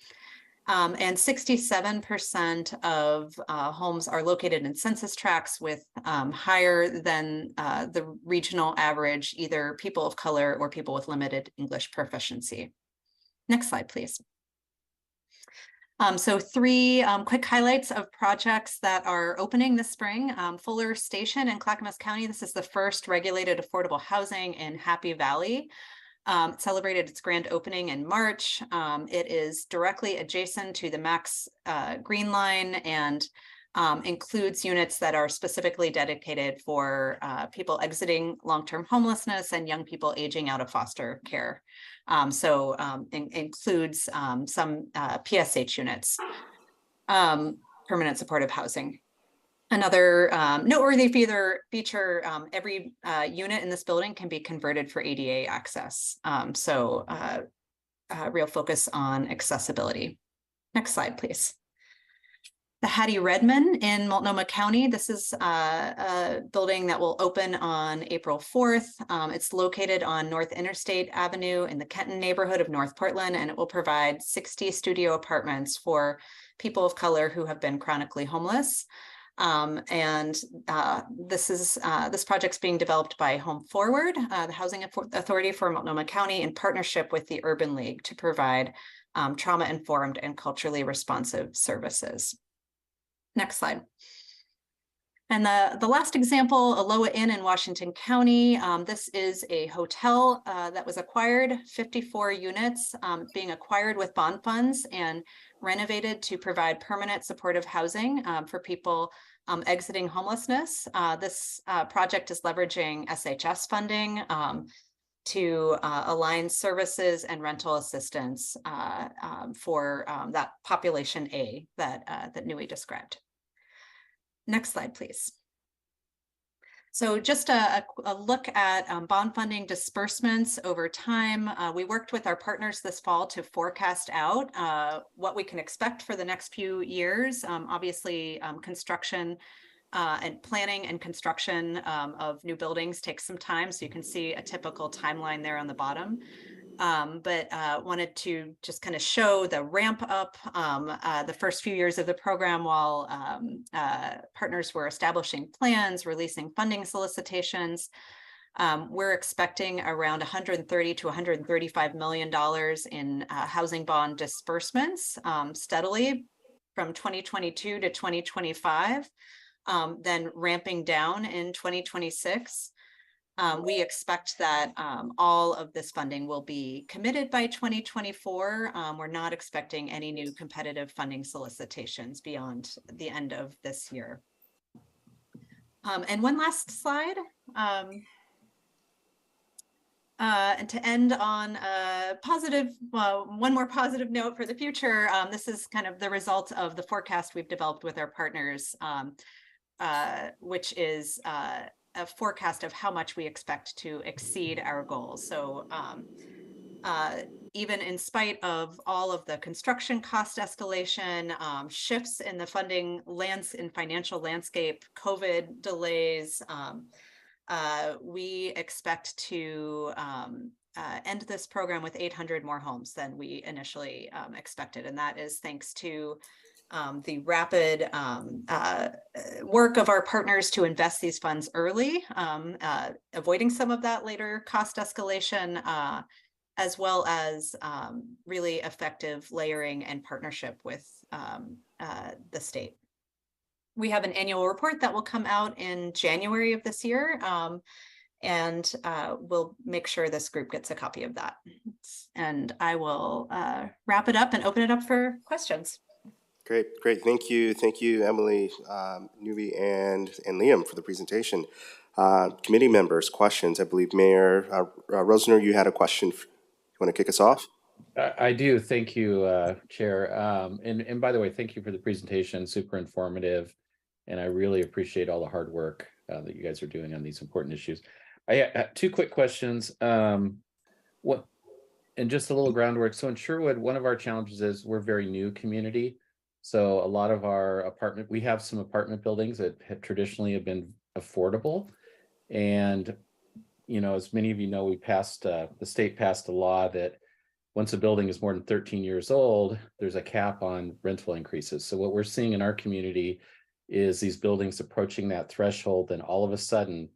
And 67% of homes are located in census tracts with higher than the regional average, either people of color or people with limited English proficiency. Next slide, please. So 3 quick highlights of projects that are opening this spring. Fuller Station in Clackamas County. This is the first regulated affordable housing in Happy Valley. It celebrated its grand opening in March. It is directly adjacent to the MAX Green Line and includes units that are specifically dedicated for people exiting long-term homelessness and young people aging out of foster care. Includes some PSH units, permanent supportive housing. Another noteworthy feature, every unit in this building can be converted for ADA access. Real focus on accessibility. Next slide, please. The Hattie Redmond in Multnomah County. This is a building that will open on April 4th. It's located on North Interstate Avenue in the Kenton neighborhood of North Portland, and it will provide 60 studio apartments for people of color who have been chronically homeless. This project's being developed by Home Forward, the Housing Authority for Multnomah County, in partnership with the Urban League to provide trauma-informed and culturally responsive services. Next slide. And the last example, Aloha Inn in Washington County. This is a hotel that was acquired, 54 units being acquired with bond funds and renovated to provide permanent supportive housing for people exiting homelessness. This project is leveraging SHS funding to align services and rental assistance for that population A that Nui described. Next slide, please. So just a look at bond funding disbursements over time. We worked with our partners this fall to forecast out what we can expect for the next few years. Obviously, construction and planning and construction of new buildings takes some time. So you can see a typical timeline there on the bottom. But wanted to just kind of show the ramp up the first few years of the program while partners were establishing plans, releasing funding solicitations. We're expecting around 130 to 135 million dollars in housing bond disbursements steadily from 2022 to 2025, then ramping down in 2026. We expect that all of this funding will be committed by 2024. We're not expecting any new competitive funding solicitations beyond the end of this year. And one last slide. And to end on a positive, well, one more positive note for the future, this is kind of the result of the forecast we've developed with our partners, which is a forecast of how much we expect to exceed our goals. So even in spite of all of the construction cost escalation, shifts in the funding financial landscape, COVID delays, we expect to end this program with 800 more homes than we initially expected. And that is thanks to the rapid work of our partners to invest these funds early, avoiding some of that later cost escalation, as well as really effective layering and partnership with the state. We have an annual report that will come out in January of this year, and we'll make sure this group gets a copy of that. And I will wrap it up and open it up for questions. Great. Thank you, Emily, Nubi, and Liam for the presentation. Committee members, questions. I believe Mayor Rosner, you had a question. You want to kick us off? I do. Thank you, Chair. And by the way, thank you for the presentation. Super informative. And I really appreciate all the hard work that you guys are doing on these important issues. I have two quick questions. And just a little groundwork. So in Sherwood, one of our challenges is we're a very new community. So a lot of our we have some apartment buildings that traditionally have been affordable. And, you know, as many of you know, the state passed a law that once a building is more than 13 years old, there's a cap on rental increases. So what we're seeing in our community is these buildings approaching that threshold, and all of a sudden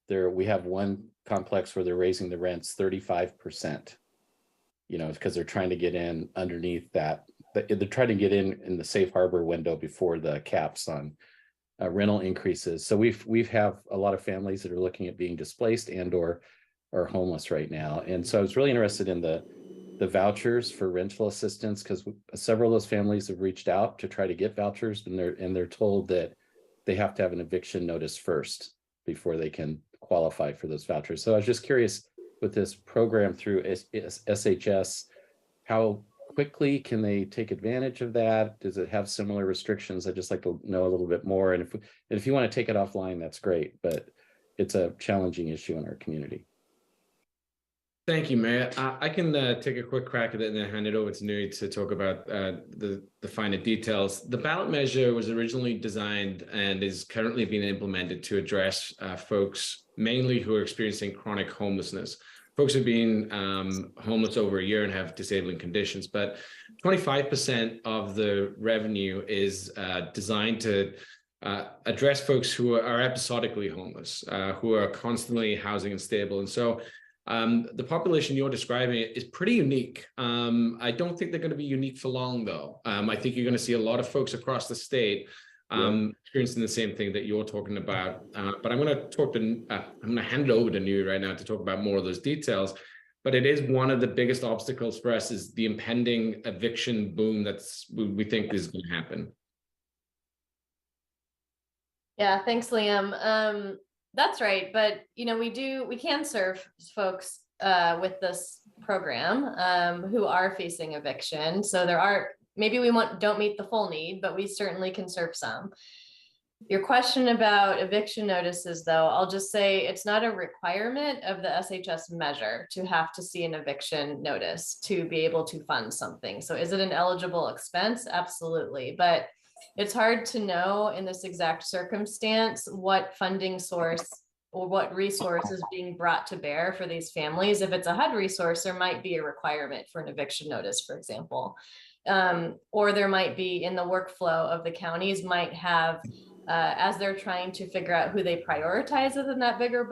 we have one complex where they're raising the rents 35%, you know, because they're trying to get in underneath that. They're trying to get in the safe harbor window before the caps on rental increases. So we have a lot of families that are looking at being displaced and or are homeless right now. And so I was really interested in the vouchers for rental assistance, because several of those families have reached out to try to get vouchers, and they're told that they have to have an eviction notice first before they can qualify for those vouchers. So I was just curious, with this program through SHS, how quickly can they take advantage of that? Does it have similar restrictions? I'd just like to know a little bit more. And if you want to take it offline, that's great, but it's a challenging issue in our community. Thank you, Mayor. I can take a quick crack at it and then hand it over to Nui to talk about the finer details. The ballot measure was originally designed and is currently being implemented to address folks mainly who are experiencing chronic homelessness. Folks have been homeless over a year and have disabling conditions, but 25% of the revenue is designed to address folks who are episodically homeless, who are constantly housing unstable. And so the population you're describing is pretty unique. I don't think they're going to be unique for long, though. I think you're going to see a lot of folks across the state experiencing the same thing that you're talking about. But I'm going to hand it over to Nui right now to talk about more of those details. But it is one of the biggest obstacles for us is the impending eviction boom we think is going to happen. Yeah, thanks, Liam. That's right. But, you know, we can serve folks with this program who are facing eviction. So maybe we don't meet the full need, but we certainly can serve some. Your question about eviction notices, though, I'll just say it's not a requirement of the SHS measure to have to see an eviction notice to be able to fund something. So is it an eligible expense? Absolutely. But it's hard to know in this exact circumstance what funding source or what resource is being brought to bear for these families. If it's a HUD resource, there might be a requirement for an eviction notice, for example. Or there might be in the workflow of the counties might have as they're trying to figure out who they prioritize within that bigger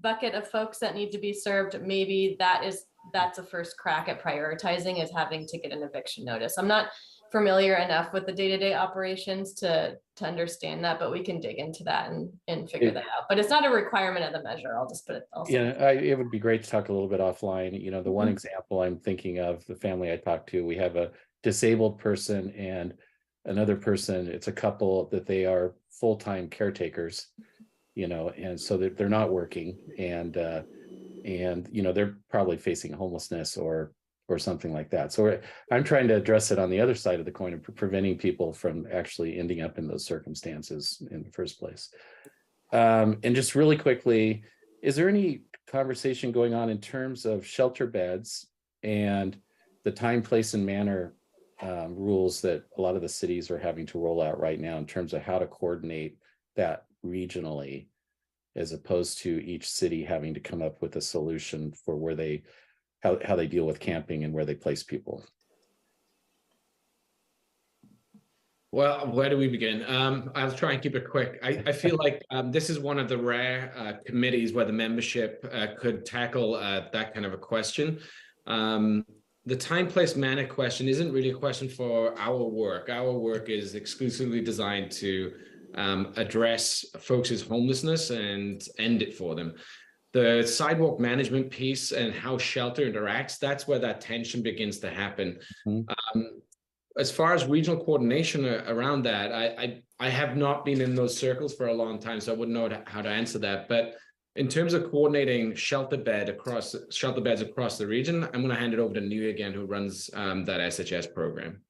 bucket of folks that need to be served, maybe that's a first crack at prioritizing is having to get an eviction notice. I'm not familiar enough with the day-to-day operations to understand that, but we can dig into that and figure that out. But it's not a requirement of the measure. I'll just put it. It would be great to talk a little bit offline. You know, the one example I'm thinking of, the family I talked to, we have a disabled person and another person. It's a couple that they are full-time caretakers, you know, and so they're not working, and you know, they're probably facing homelessness or something like that. So I'm trying to address it on the other side of the coin of preventing people from actually ending up in those circumstances in the first place. And just really quickly, is there any conversation going on in terms of shelter beds and the time, place, and manner rules that a lot of the cities are having to roll out right now in terms of how to coordinate that regionally, as opposed to each city having to come up with a solution for where they, how they deal with camping and where they place people? Well, where do we begin? I'll try and keep it quick. I feel like this is one of the rare committees where the membership could tackle that kind of a question. The time, place, manner question isn't really a question for our work. Our work is exclusively designed to address folks' homelessness and end it for them. The sidewalk management piece and how shelter interacts, that's where that tension begins to happen. As far as regional coordination around that, I have not been in those circles for a long time, so I wouldn't know how to answer that. But in terms of coordinating shelter beds across the region, I'm going to hand it over to New again, who runs that SHS program.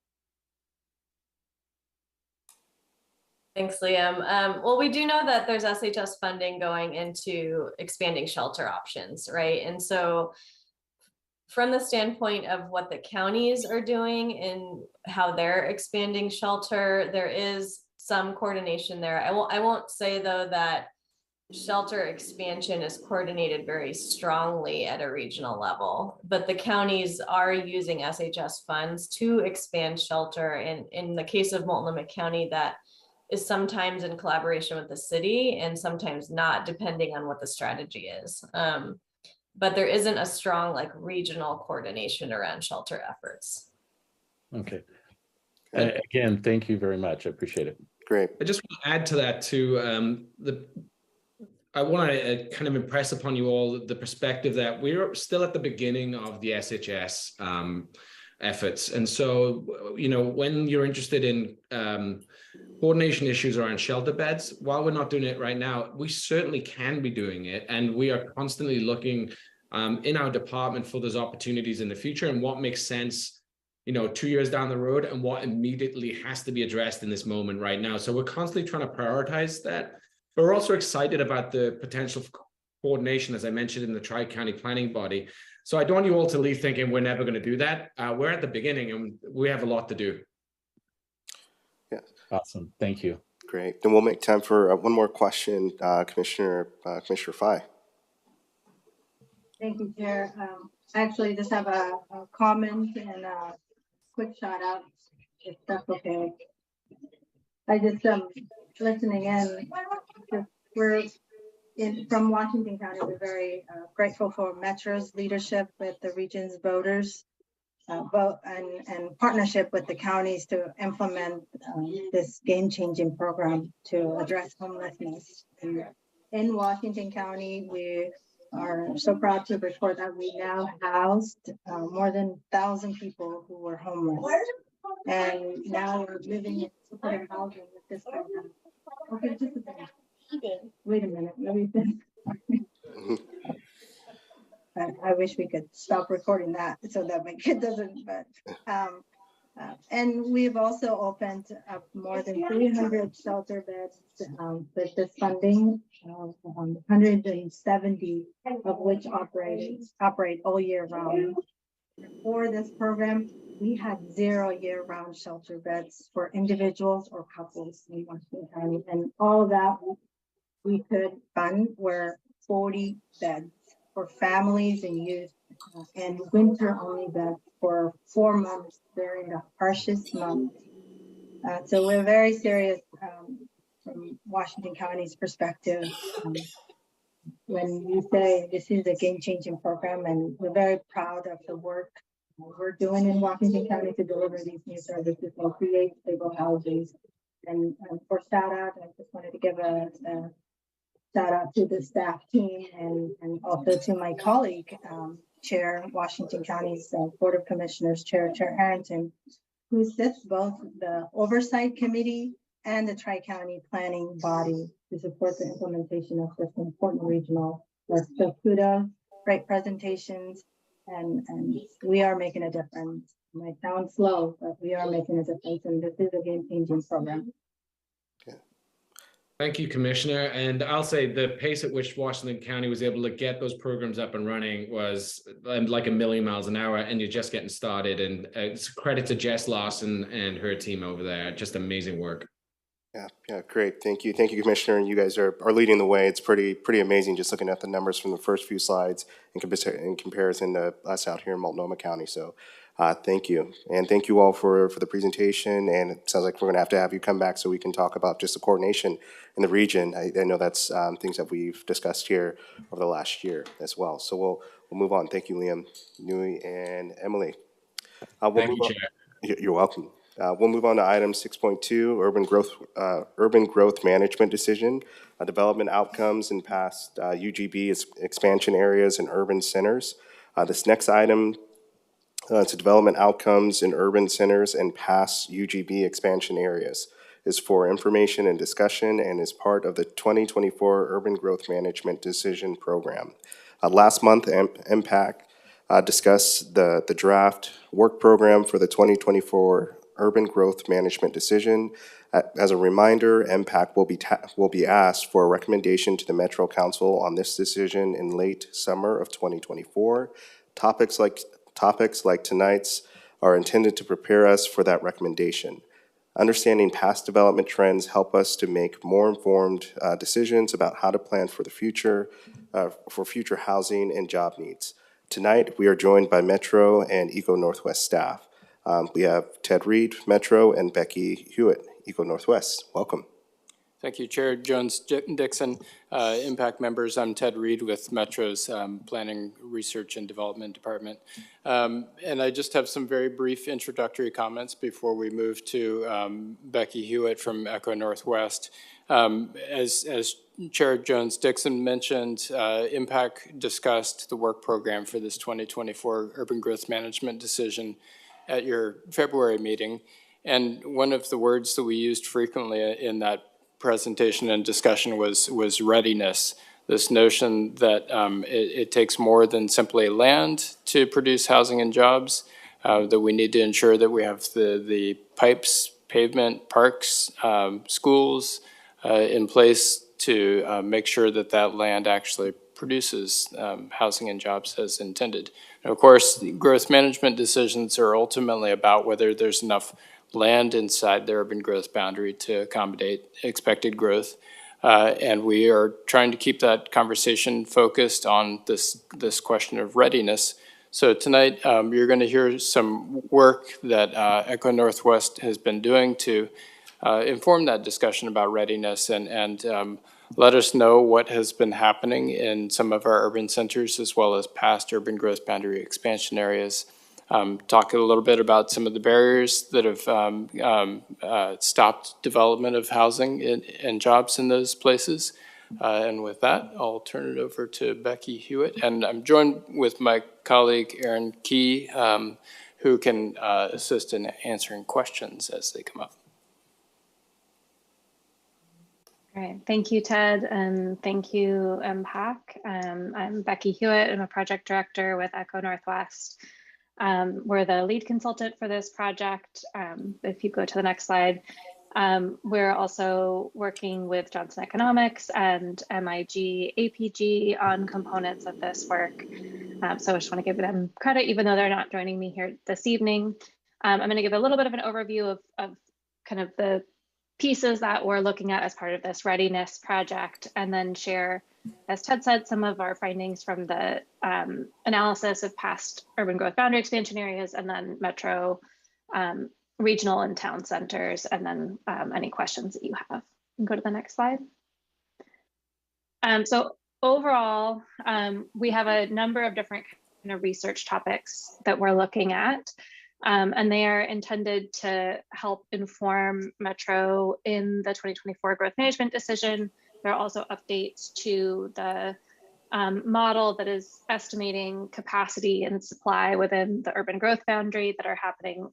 Thanks, Liam. Well, we do know that there's SHS funding going into expanding shelter options, right? And so from the standpoint of what the counties are doing and how they're expanding shelter, there is some coordination there. I won't say, though, that shelter expansion is coordinated very strongly at a regional level, but the counties are using SHS funds to expand shelter. And in the case of Multnomah County, that is sometimes in collaboration with the city and sometimes not, depending on what the strategy is. But there isn't a strong regional coordination around shelter efforts. Okay. Again, thank you very much. I appreciate it. Great. I just want to add to that too. I want to kind of impress upon you all the perspective that we're still at the beginning of the SHS efforts. And so, you know, when you're interested in coordination issues around shelter beds, while we're not doing it right now, we certainly can be doing it. And we are constantly looking in our department for those opportunities in the future and what makes sense, you know, 2 years down the road and what immediately has to be addressed in this moment right now. So we're constantly trying to prioritize that. But we're also excited about the potential for coordination, as I mentioned, in the Tri-County Planning Body. So I don't want you all to leave thinking we're never going to do that. We're at the beginning and we have a lot to do. Yes. Awesome. Thank you. Great. Then we'll make time for one more question, Commissioner Fye. Thank you, Chair. I actually just have a comment and a quick shout out, if that's okay. I just listening in. We're from Washington County. We're very grateful for Metro's leadership with the region's voters, vote and partnership with the counties to implement this game-changing program to address homelessness. And in Washington County, we are so proud to report that we now housed more than 1,000 people who were homeless. And now we're living in supportive housing with this program. Okay, just a second. Wait a minute, let me finish. I wish we could stop recording that so that my kid doesn't, but And we've also opened up more than 300 shelter beds with this funding, 170 of which operate all year round. For this program, we had 0 year-round shelter beds for individuals or couples in Washington County, and all that we could fund were 40 beds for families and youth, and winter-only beds for 4 months during the harshest months. So we're very serious from Washington County's perspective when you say this is a game-changing program, and we're very proud of the work we're doing in Washington County to deliver these new services and create stable housing. And for shout out, I just wanted to give a shout out to the staff team and also to my colleague, Chair Washington County's Board of Commissioners, Chair Harrington, who sits both the Oversight Committee and the Tri-County Planning Body to support the implementation of this important regional work. So kudos, great presentations, and we are making a difference. It might sound slow, but we are making a difference, and this is a game-changing program. Thank you, Commissioner. And I'll say the pace at which Washington County was able to get those programs up and running was like a million miles an hour, and you're just getting started. And it's credit to Jess Lawson and her team over there. Just amazing work. Yeah, great. Thank you, Commissioner. And you guys are leading the way. It's pretty amazing just looking at the numbers from the first few slides in comparison to us out here in Multnomah County. So thank you. And thank you all for the presentation. And it sounds like we're going to have you come back so we can talk about just the coordination in the region. I know that's things that we've discussed here over the last year as well. So we'll move on. Thank you, Liam, Nui, and Emily. Thank you, Chair. You're welcome. We'll move on to item 6.2, urban growth management decision, development outcomes in past UGB expansion areas and urban centers. This next item, it's development outcomes in urban centers and past UGB expansion areas, is for information and discussion and is part of the 2024 Urban Growth Management Decision Program. Last month, MPAC discussed the draft work program for the 2024 Urban Growth Management Decision. As a reminder, MPAC will be asked for a recommendation to the Metro Council on this decision in late summer of 2024. Topics like tonight's are intended to prepare us for that recommendation. Understanding past development trends help us to make more informed decisions about how to plan for the future, for future housing and job needs. Tonight, we are joined by Metro and Eco Northwest staff. We have Ted Reed, Metro, and Becky Hewitt, Eco Northwest. Welcome. Thank you, Chair Jones-Dixon. MPAC members, I'm Ted Reed with Metro's Planning, Research, and Development Department. And I just have some very brief introductory comments before we move to Becky Hewitt from Eco Northwest. As Chair Jones-Dixon mentioned, MPAC discussed the work program for this 2024 Urban Growth Management Decision at your February meeting. And one of the words that we used frequently in that presentation and discussion was readiness. This notion that it takes more than simply land to produce housing and jobs, that we need to ensure that we have the pipes, pavement, parks, schools in place to make sure that that land actually produces housing and jobs as intended. And of course, growth management decisions are ultimately about whether there's enough land inside the urban growth boundary to accommodate expected growth. And we are trying to keep that conversation focused on this question of readiness. So tonight, you're going to hear some work that Eco Northwest has been doing to inform that discussion about readiness and let us know what has been happening in some of our urban centers as well as past urban growth boundary expansion areas. Talk a little bit about some of the barriers that have stopped development of housing and jobs in those places. And with that, I'll turn it over to Becky Hewitt. And I'm joined with my colleague, Erin Key, who can assist in answering questions as they come up. All right, thank you, Ted, and thank you, MPAC. I'm Becky Hewitt. I'm a project director with Eco Northwest. We're the lead consultant for this project. If you go to the next slide, we're also working with Johnson Economics and MIG, APG on components of this work. So I just want to give them credit, even though they're not joining me here this evening. I'm going to give a little bit of an overview of kind of the pieces that we're looking at as part of this readiness project, and then share, as Ted said, some of our findings from the analysis of past urban growth boundary expansion areas, and then metro, regional and town centers, and then any questions that you have. You can go to the next slide. So overall, we have a number of different kind of research topics that we're looking at. And they are intended to help inform Metro in the 2024 growth management decision. There are also updates to the model that is estimating capacity and supply within the urban growth boundary that are happening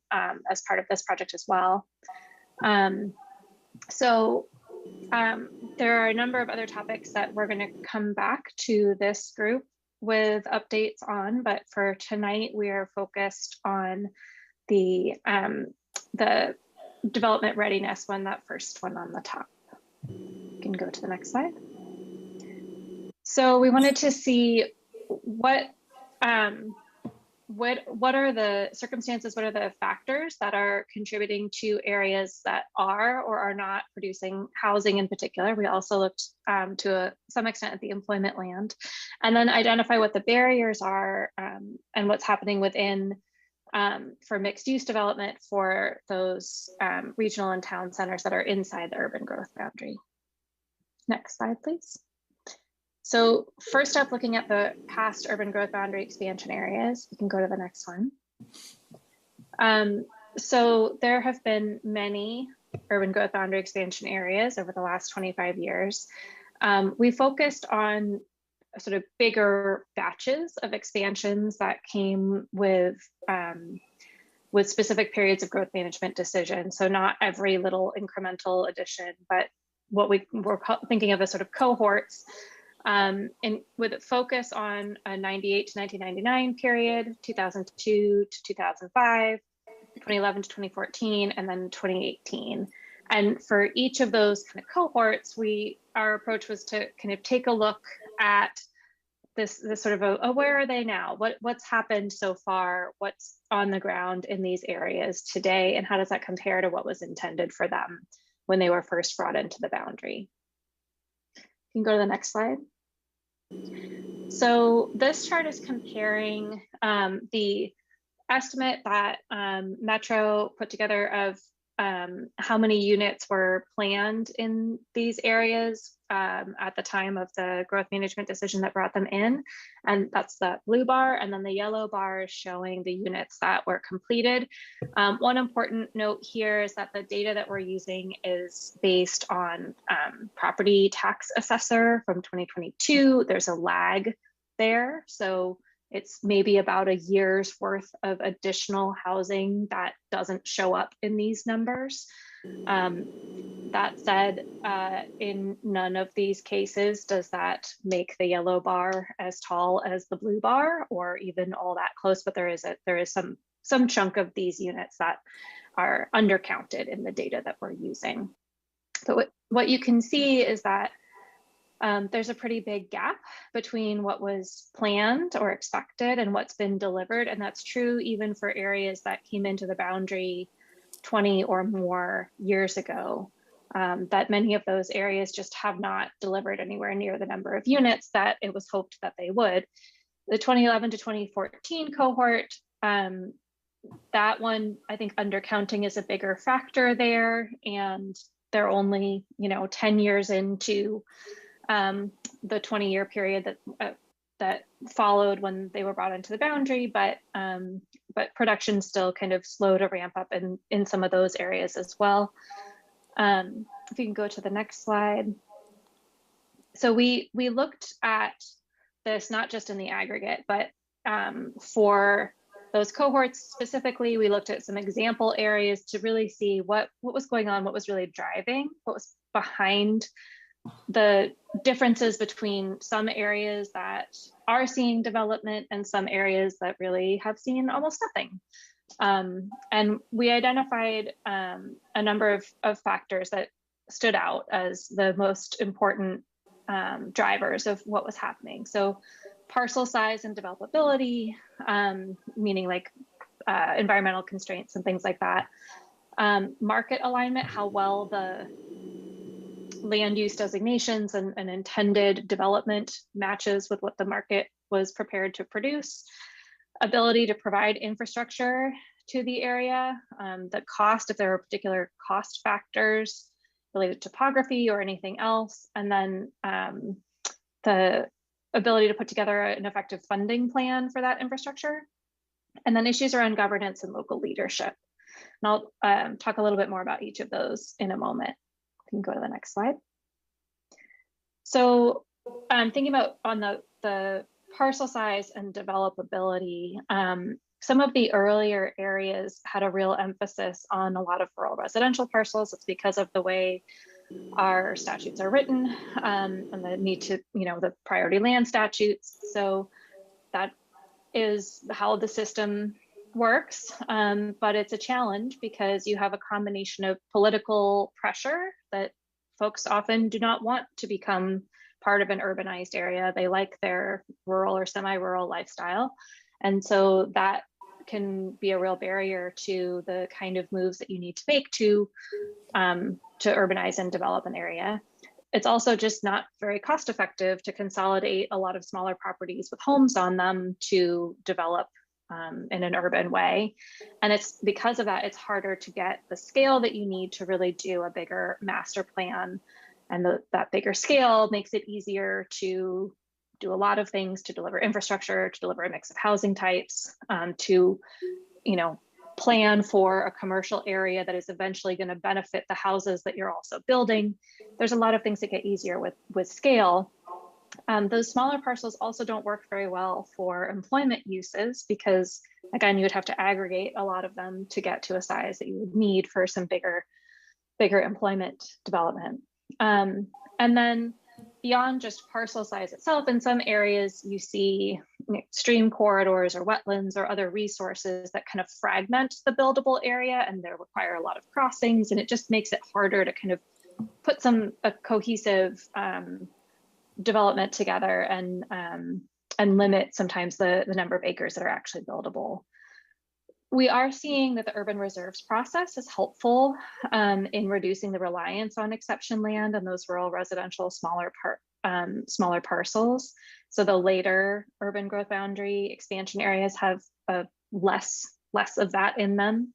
as part of this project as well. There are a number of other topics that we're going to come back to this group with updates on, but for tonight we are focused on the development readiness one, that first one on the top. You can go to the next slide. So we wanted to see what are the circumstances, what are the factors that are contributing to areas that are or are not producing housing in particular. We also looked to some extent at the employment land, and then identify what the barriers are and what's happening within for mixed use development for those regional and town centers that are inside the urban growth boundary. Next slide, please. So first up, looking at the past urban growth boundary expansion areas, you can go to the next one. So there have been many urban growth boundary expansion areas over the last 25 years. We focused on sort of bigger batches of expansions that came with specific periods of growth management decision. So not every little incremental addition, but what we're thinking of as sort of cohorts, and with a focus on a 98 to 1999 period, 2002 to 2005, 2011 to 2014, and then 2018. And for each of those kind of cohorts, our approach was to kind of take a look at this sort of where are they now? What's happened so far? What's on the ground in these areas today? And how does that compare to what was intended for them when they were first brought into the boundary? You can go to the next slide. So this chart is comparing the estimate that Metro put together of how many units were planned in these areas at the time of the growth management decision that brought them in. And that's the blue bar. And then the yellow bar is showing the units that were completed. One important note here is that the data that we're using is based on property tax assessor from 2022. There's a lag there. So it's maybe about a year's worth of additional housing that doesn't show up in these numbers. That said, in none of these cases does that make the yellow bar as tall as the blue bar or even all that close, but there is some chunk of these units that are undercounted in the data that we're using. So what you can see is that there's a pretty big gap between what was planned or expected and what's been delivered. And that's true even for areas that came into the boundary 20 or more years ago, that many of those areas just have not delivered anywhere near the number of units that it was hoped that they would. The 2011 to 2014 cohort, that one, I think undercounting is a bigger factor there. And they're only, 10 years into the 20-year period that followed when they were brought into the boundary, but production still kind of slow to ramp up in some of those areas as well. If you can go to the next slide. So we looked at this not just in the aggregate, but for those cohorts specifically, we looked at some example areas to really see what was going on, what was really driving, what was behind the differences between some areas that are seeing development and some areas that really have seen almost nothing. And we identified a number of factors that stood out as the most important drivers of what was happening. So parcel size and developability, meaning like environmental constraints and things like that. Market alignment, how well the land use designations and intended development matches with what the market was prepared to produce. Ability to provide infrastructure to the area, the cost, if there are particular cost factors related to topography or anything else, and then the ability to put together an effective funding plan for that infrastructure, and then issues around governance and local leadership. And I'll talk a little bit more about each of those in a moment. You can go to the next slide. So I'm thinking about on the parcel size and developability, some of the earlier areas had a real emphasis on a lot of rural residential parcels. It's because of the way our statutes are written and the need to, the priority land statutes. So that is how the system works, but it's a challenge because you have a combination of political pressure that folks often do not want to become part of an urbanized area. They like their rural or semi-rural lifestyle. And so that can be a real barrier to the kind of moves that you need to make to urbanize and develop an area. It's also just not very cost effective to consolidate a lot of smaller properties with homes on them to develop in an urban way. And it's because of that, it's harder to get the scale that you need to really do a bigger master plan. And that bigger scale makes it easier to do a lot of things, to deliver infrastructure, to deliver a mix of housing types, to plan for a commercial area that is eventually going to benefit the houses that you're also building. There's a lot of things that get easier with scale. Those smaller parcels also don't work very well for employment uses because, again, you would have to aggregate a lot of them to get to a size that you would need for some bigger employment development. And then beyond just parcel size itself, in some areas you see stream corridors or wetlands or other resources that kind of fragment the buildable area, and they require a lot of crossings, and it just makes it harder to kind of put a cohesive development together and limit sometimes the number of acres that are actually buildable. We are seeing that the urban reserves process is helpful in reducing the reliance on exception land and those rural residential smaller parcels. So the later urban growth boundary expansion areas have less of that in them.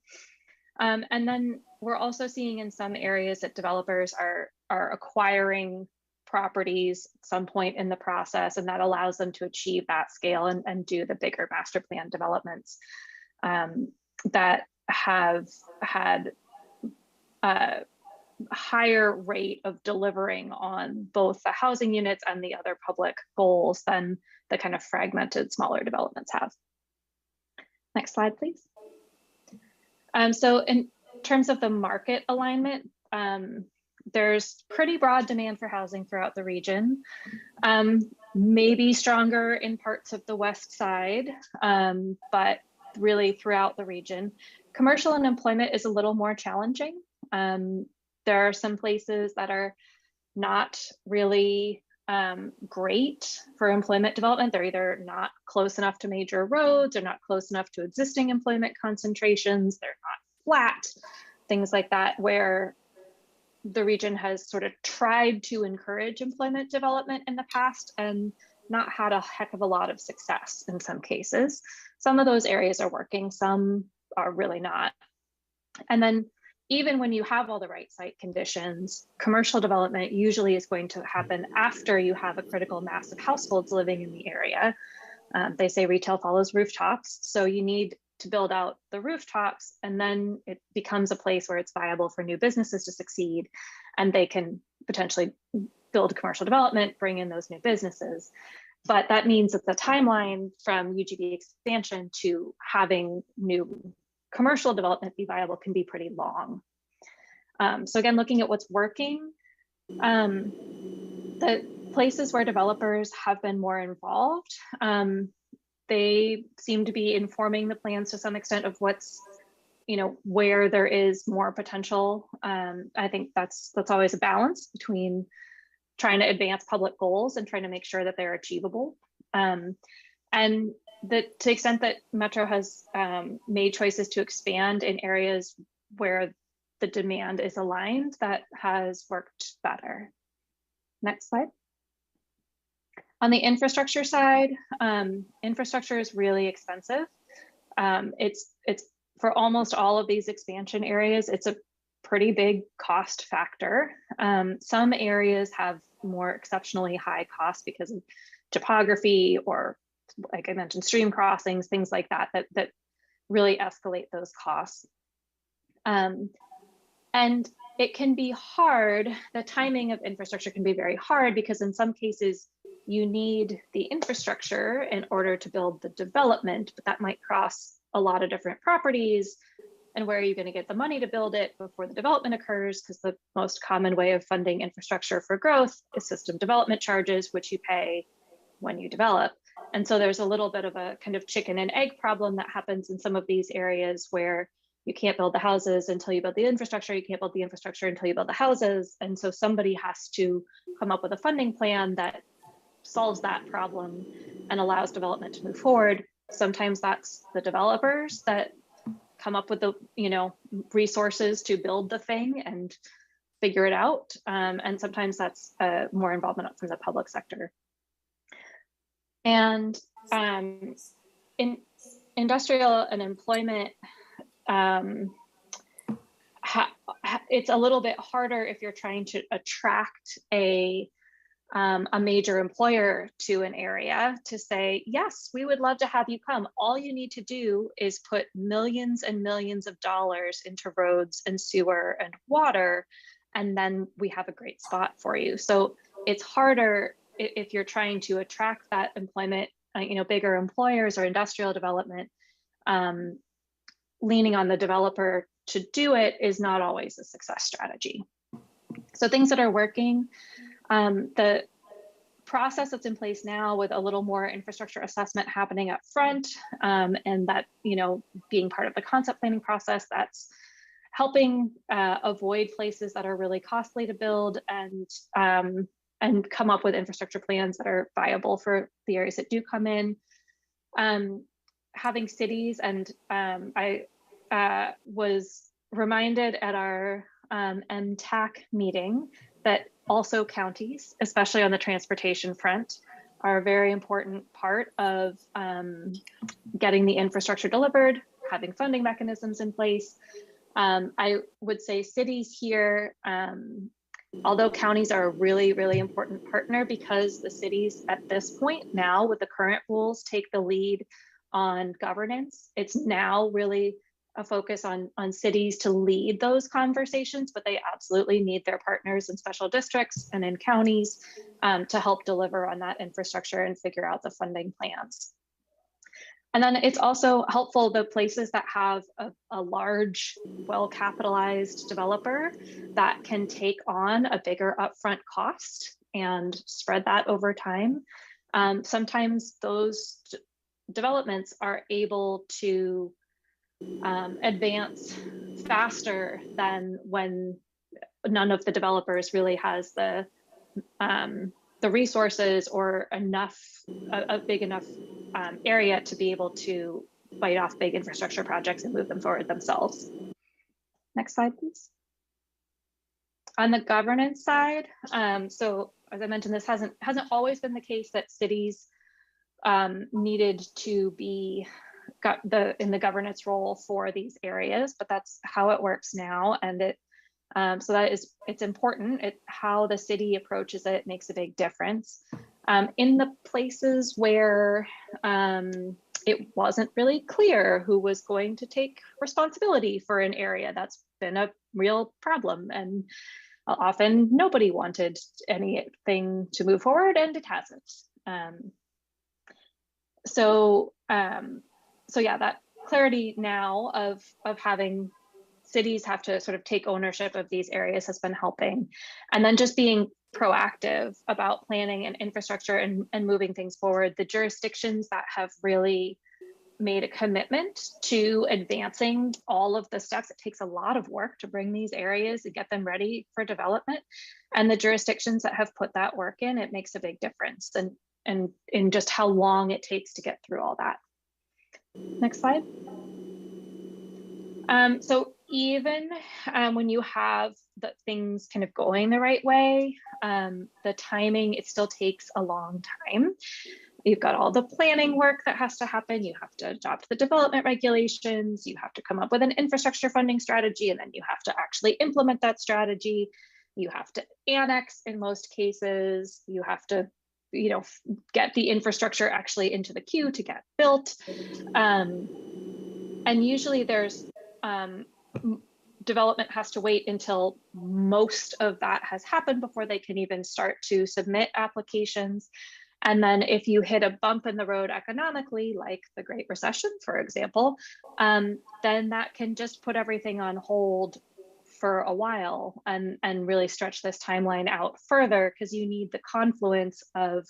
And then we're also seeing in some areas that developers are acquiring properties at some point in the process, and that allows them to achieve that scale and do the bigger master plan developments that have had a higher rate of delivering on both the housing units and the other public goals than the kind of fragmented smaller developments have. Next slide, please. So in terms of the market alignment, there's pretty broad demand for housing throughout the region, maybe stronger in parts of the west side, but really throughout the region. Commercial and employment is a little more challenging. There are some places that are not really great for employment development. They're either not close enough to major roads or not close enough to existing employment concentrations. They're not flat, things like that, where the region has sort of tried to encourage employment development in the past and not had a heck of a lot of success in some cases. Some of those areas are working, some are really not. And then even when you have all the right site conditions, commercial development usually is going to happen after you have a critical mass of households living in the area. They say retail follows rooftops. So you need to build out the rooftops, and then it becomes a place where it's viable for new businesses to succeed, and they can potentially build commercial development, bring in those new businesses. But that means that the timeline from UGB expansion to having new commercial development be viable can be pretty long. So again, looking at what's working, the places where developers have been more involved, they seem to be informing the plans to some extent of what's, where there is more potential. I think that's always a balance between trying to advance public goals and trying to make sure that they're achievable. And to the extent that Metro has made choices to expand in areas where the demand is aligned, that has worked better. Next slide. On the infrastructure side, infrastructure is really expensive. It's for almost all of these expansion areas, it's a pretty big cost factor. Some areas have more exceptionally high costs because of topography or, like I mentioned, stream crossings, things like that really escalate those costs. And it can be hard, the timing of infrastructure can be very hard because in some cases you need the infrastructure in order to build the development, but that might cross a lot of different properties. And where are you going to get the money to build it before the development occurs? Because the most common way of funding infrastructure for growth is system development charges, which you pay when you develop. And so there's a little bit of a kind of chicken and egg problem that happens in some of these areas where you can't build the houses until you build the infrastructure. You can't build the infrastructure until you build the houses. And so somebody has to come up with a funding plan that solves that problem and allows development to move forward. Sometimes that's the developers that come up with the resources to build the thing and figure it out. And sometimes that's more involvement from the public sector. And in industrial and employment, it's a little bit harder if you're trying to attract a major employer to an area to say, yes, we would love to have you come. All you need to do is put millions and millions of dollars into roads and sewer and water, and then we have a great spot for you. So it's harder if you're trying to attract that employment, bigger employers or industrial development. Leaning on the developer to do it is not always a success strategy. So things that are working, the process that's in place now with a little more infrastructure assessment happening up front, and that, being part of the concept planning process, that's helping avoid places that are really costly to build and come up with infrastructure plans that are viable for the areas that do come in. Having cities, and I was reminded at our MPAC meeting that also counties, especially on the transportation front, are a very important part of getting the infrastructure delivered, having funding mechanisms in place. I would say cities here, although counties are a really, really important partner because the cities at this point now with the current rules take the lead on governance. It's now really a focus on cities to lead those conversations, but they absolutely need their partners in special districts and in counties to help deliver on that infrastructure and figure out the funding plans. And then it's also helpful the places that have a large, well-capitalized developer that can take on a bigger upfront cost and spread that over time. Sometimes those developments are able to advance faster than when none of the developers really has the resources or a big enough area to be able to bite off big infrastructure projects and move them forward themselves. Next slide, please. On the governance side, so as I mentioned, this hasn't always been the case that cities needed to be in the governance role for these areas, but that's how it works now. And so it's important. How the city approaches it makes a big difference. In the places where it wasn't really clear who was going to take responsibility for an area, that's been a real problem. And often nobody wanted anything to move forward, and it hasn't. So yeah, that clarity now of having cities have to sort of take ownership of these areas has been helping. And then just being proactive about planning and infrastructure and moving things forward. The jurisdictions that have really made a commitment to advancing all of the steps. It takes a lot of work to bring these areas and get them ready for development. And the jurisdictions that have put that work in, it makes a big difference and in just how long it takes to get through all that. Next slide. So even when you have the things kind of going the right way, the timing, it still takes a long time. You've got all the planning work that has to happen. You have to adopt the development regulations. You have to come up with an infrastructure funding strategy, and then you have to actually implement that strategy. You have to annex in most cases. You have to, you know, get the infrastructure actually into the queue to get built. And usually there's development has to wait until most of that has happened before they can even start to submit applications. And then if you hit a bump in the road economically, like the Great Recession, for example, then that can just put everything on hold for a while and really stretch this timeline out further, because you need the confluence of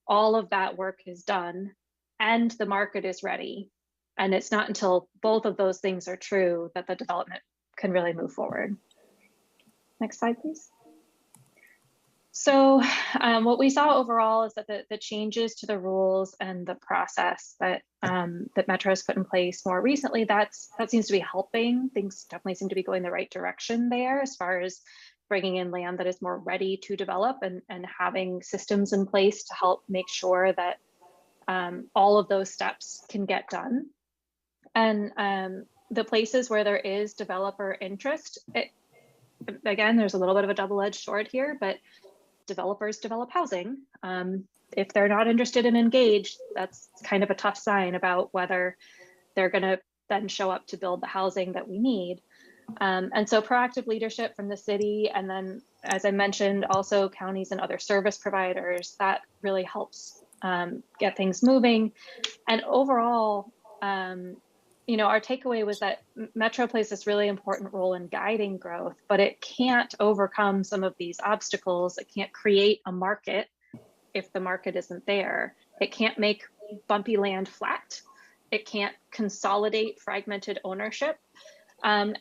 all of that work is done and the market is ready. And it's not until both of those things are true that the development can really move forward. Next slide, please. So what we saw overall is that the changes to the rules and the process that that Metro has put in place more recently, that seems to be helping. Things definitely seem to be going the right direction there as far as bringing in land that is more ready to develop and having systems in place to help make sure that all of those steps can get done. And the places where there is developer interest, again, there's a little bit of a double-edged sword here, but developers develop housing. If they're not interested and engaged, that's kind of a tough sign about whether they're going to then show up to build the housing that we need. And so proactive leadership from the city, and then, as I mentioned, also counties and other service providers, that really helps get things moving. And overall, you know, our takeaway was that Metro plays this really important role in guiding growth, but it can't overcome some of these obstacles. It can't create a market if the market isn't there. It can't make bumpy land flat. It can't consolidate fragmented ownership. And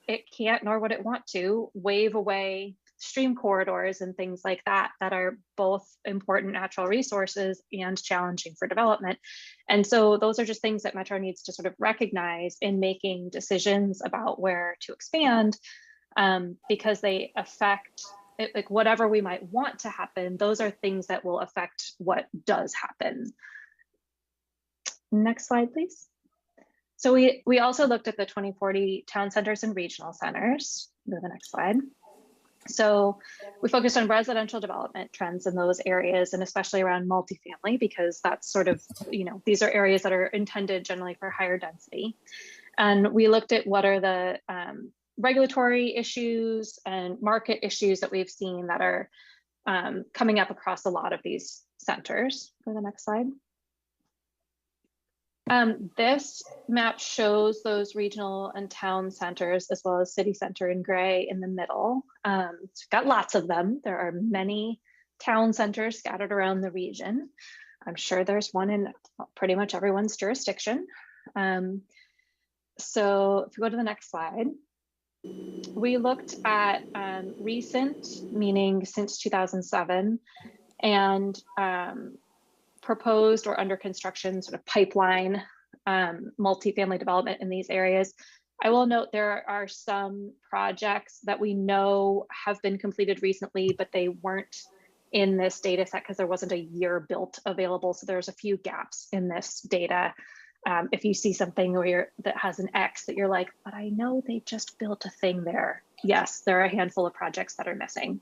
it can't, nor would it want to, wave away stream corridors and things like that that are both important natural resources and challenging for development. And so those are just things that Metro needs to sort of recognize in making decisions about where to expand, because they affect, like, whatever we might want to happen, those are things that will affect what does happen. Next slide, please. So we also looked at the 2040 town centers and regional centers. Go to the next slide. So we focused on residential development trends in those areas, and especially around multifamily, because that's sort of, you know, these are areas that are intended generally for higher density. And we looked at what are the regulatory issues and market issues that we've seen that are coming up across a lot of these centers. Go to the next slide. This map shows those regional and town centers, as well as city center in gray in the middle. So we've got lots of them. There are many town centers scattered around the region. I'm sure there's one in pretty much everyone's jurisdiction. So if we go to the next slide, we looked at recent, meaning since 2007, and proposed or under construction sort of pipeline multifamily development in these areas. I will note there are some projects that we know have been completed recently, but they weren't in this data set because there wasn't a year built available. So there's a few gaps in this data. If you see something where that has an X that you're like, but I know they just built a thing there. Yes, there are a handful of projects that are missing.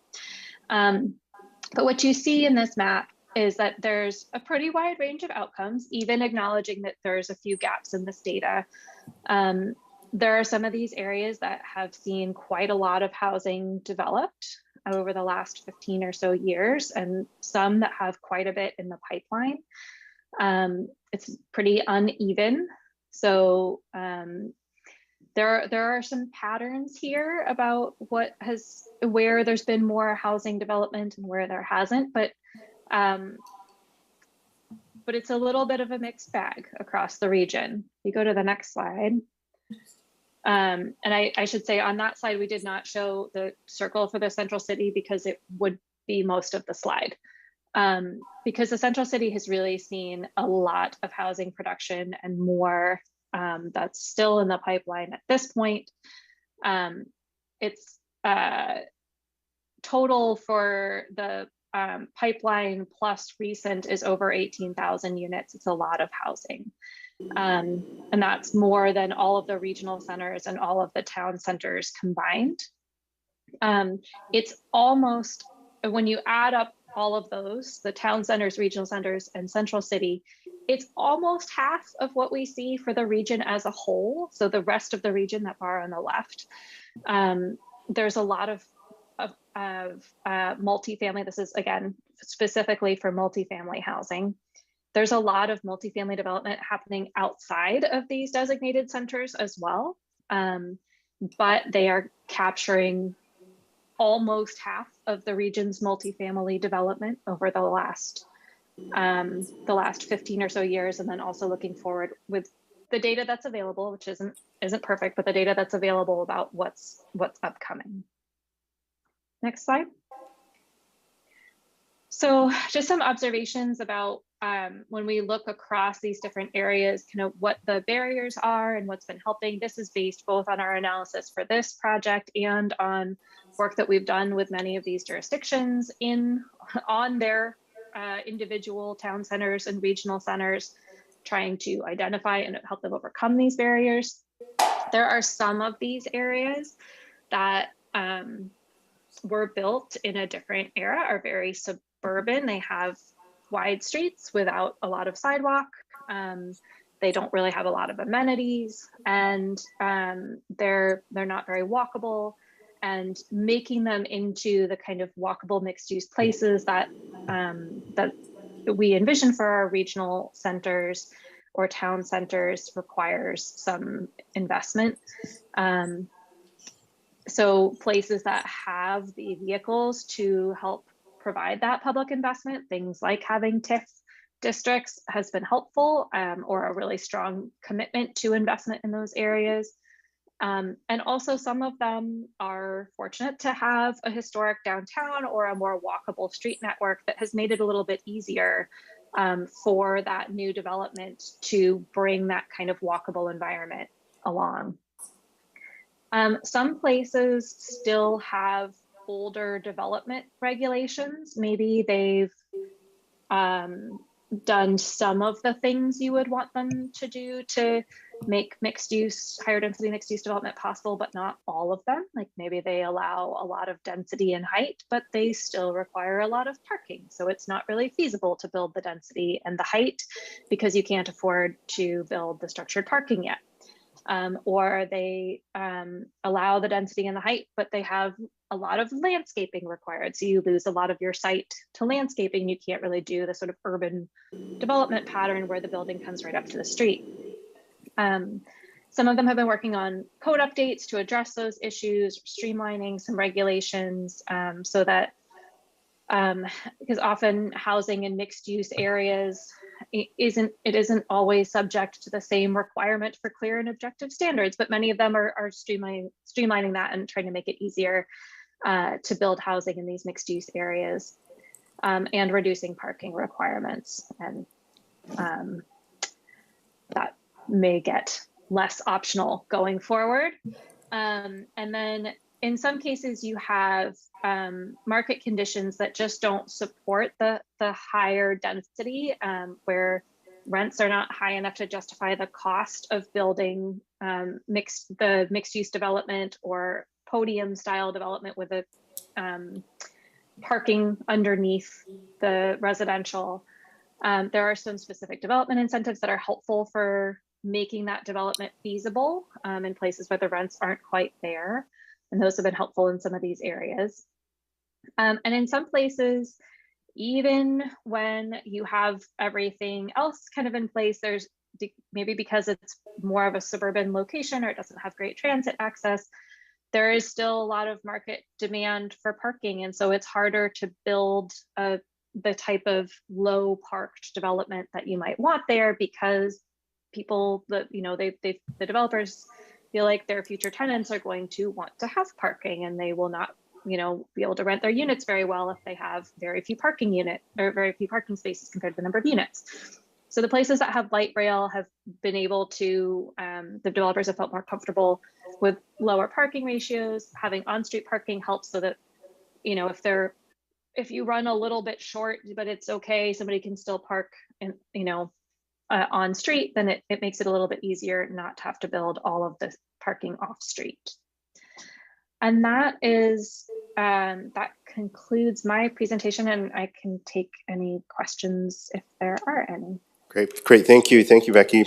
But what you see in this map is that there's a pretty wide range of outcomes, even acknowledging that there's a few gaps in this data. There are some of these areas that have seen quite a lot of housing developed over the last 15 or so years, and some that have quite a bit in the pipeline. It's pretty uneven. So there are some patterns here about where there's been more housing development and where there hasn't, but it's a little bit of a mixed bag across the region. You go to the next slide. And I should say on that slide, we did not show the circle for the central city because it would be most of the slide. Because the central city has really seen a lot of housing production and more that's still in the pipeline at this point. It's total for the pipeline plus recent is over 18,000 units. It's a lot of housing. And that's more than all of the regional centers and all of the town centers combined. It's almost, when you add up all of those, the town centers, regional centers, and central city, it's almost half of what we see for the region as a whole. So the rest of the region, that bar on the left, there's a lot of multifamily. This is, again, specifically for multifamily housing. There's a lot of multifamily development happening outside of these designated centers as well, but they are capturing almost half of the region's multifamily development over the last 15 or so years, and then also looking forward with the data that's available, which isn't perfect, but the data that's available about what's upcoming. Next slide. So just some observations about when we look across these different areas, kind of what the barriers are and what's been helping. This is based both on our analysis for this project and on work that we've done with many of these jurisdictions on their individual town centers and regional centers, trying to identify and help them overcome these barriers. There are some of these areas that were built in a different era, are very suburban. They have wide streets without a lot of sidewalk. They don't really have a lot of amenities, and they're not very walkable. And making them into the kind of walkable mixed-use places that that we envision for our regional centers or town centers requires some investment. So places that have the vehicles to help provide that public investment, things like having TIF districts has been helpful, or a really strong commitment to investment in those areas. And also some of them are fortunate to have a historic downtown or a more walkable street network that has made it a little bit easier for that new development to bring that kind of walkable environment along. Some places still have older development regulations. Maybe they've done some of the things you would want them to do to make mixed use, higher density mixed use development possible, but not all of them. Like maybe they allow a lot of density and height, but they still require a lot of parking. So it's not really feasible to build the density and the height because you can't afford to build the structured parking yet. Or they allow the density and the height, but they have a lot of landscaping required. So you lose a lot of your site to landscaping. You can't really do the sort of urban development pattern where the building comes right up to the street. Some of them have been working on code updates to address those issues, streamlining some regulations so that, because often housing in mixed use areas it isn't always subject to the same requirement for clear and objective standards, but many of them are streamlining that and trying to make it easier to build housing in these mixed use areas, and reducing parking requirements. And that may get less optional going forward. And then in some cases you have market conditions that just don't support the higher density, where rents are not high enough to justify the cost of building mixed use development or podium style development with a parking underneath the residential. There are some specific development incentives that are helpful for making that development feasible in places where the rents aren't quite there. And those have been helpful in some of these areas. And in some places, even when you have everything else kind of in place, maybe because it's more of a suburban location or it doesn't have great transit access, there is still a lot of market demand for parking. And so it's harder to build the type of low parked development that you might want there, because people that, the developers feel like their future tenants are going to want to have parking, and they will not, be able to rent their units very well if they have very few parking spaces compared to the number of units. So the places that have light rail have been able to, the developers have felt more comfortable with lower parking ratios. Having on-street parking helps so that, if you run a little bit short, but it's okay, somebody can still park in, on street, then it makes it a little bit easier not to have to build all of the parking off street. And that concludes my presentation, and I can take any questions if there are any. Great. Thank you, Becky.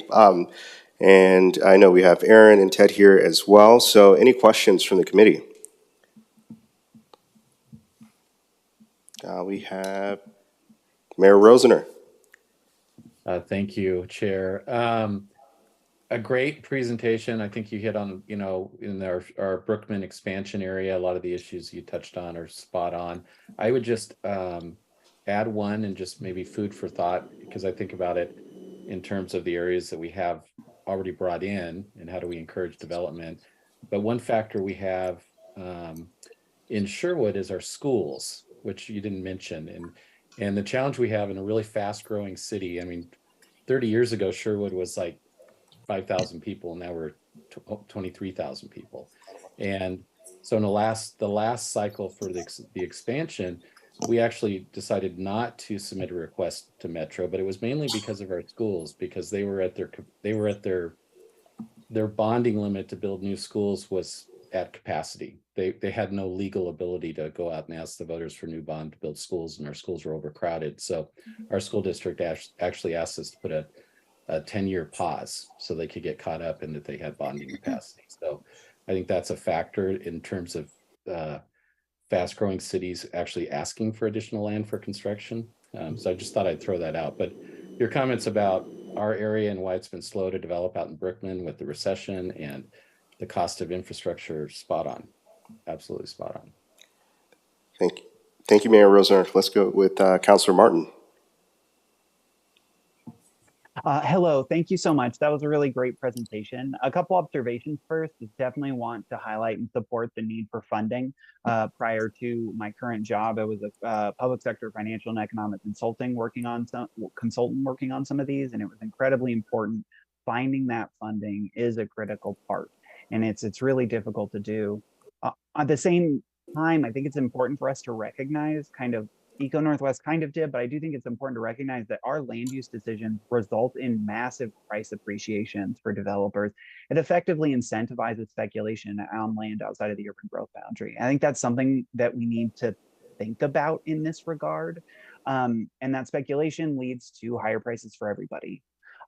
And I know we have Aaron and Ted here as well. So, any questions from the committee? We have Mayor Rosener. Thank you, Chair. A great presentation. I think you hit on, in our Brookman expansion area, a lot of the issues you touched on are spot on. I would just add one and just maybe food for thought, because I think about it in terms of the areas that we have already brought in and how do we encourage development. But one factor we have in Sherwood is our schools, which you didn't mention. And the challenge we have in a really fast growing city, 30 years ago, Sherwood was like 5,000 people, and now we're 23,000 people. And so in the last cycle for the expansion, we actually decided not to submit a request to Metro, but it was mainly because of our schools, because they were at their bonding limit to build new schools was at capacity. They had no legal ability to go out and ask the voters for new bond to build schools, and our schools were overcrowded. So our school district actually asked us to put a 10-year pause so they could get caught up and that they had bonding capacity. So I think that's a factor in terms of fast growing cities actually asking for additional land for construction. So I just thought I'd throw that out. But your comments about our area and why it's been slow to develop out in Brookman with the recession and the cost of infrastructure, spot on. Absolutely spot on. Thank you, Mayor Rosener. Let's go with Councilor Martin. Hello, thank you so much. That was a really great presentation. A couple observations first is definitely want to highlight and support the need for funding. Prior to my current job, I was a public sector financial and economic consultant working on some of these, and it was incredibly important. Finding that funding is a critical part, and it's really difficult to do. At the same time, I think it's important for us to recognize Eco Northwest kind of did, but I do think it's important to recognize that our land use decisions result in massive price appreciations for developers. It effectively incentivizes speculation on land outside of the urban growth boundary. I think that's something that we need to think about in this regard. And that speculation leads to higher prices for everybody.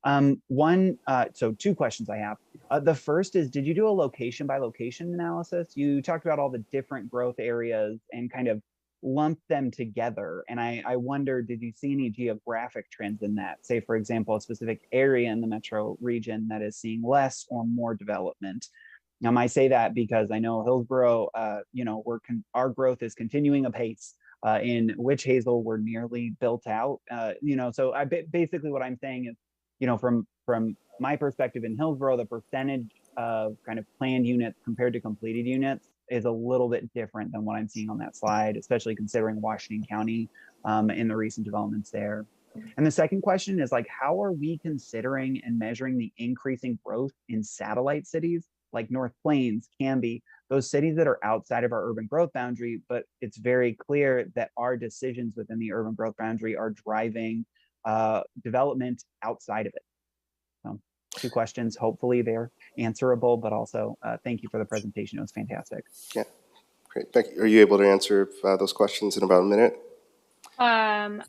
So two questions I have. The first is, did you do a location by location analysis? You talked about all the different growth areas and kind of lump them together. And I wonder, did you see any geographic trends in that? Say, for example, a specific area in the metro region that is seeing less or more development. Now, I say that because I know Hillsborough, our growth is continuing apace. In Witch Hazel, we're nearly built out. So basically what I'm saying is, from my perspective in Hillsborough, the percentage of kind of planned units compared to completed units is a little bit different than what I'm seeing on that slide, especially considering Washington County and the recent developments there. And the second question is how are we considering and measuring the increasing growth in satellite cities like North Plains, Canby, those cities that are outside of our urban growth boundary, but it's very clear that our decisions within the urban growth boundary are driving development outside of it. So 2 questions, hopefully they're answerable, but also thank you for the presentation. It was fantastic. Yeah, great. Becky, are you able to answer those questions in about a minute? I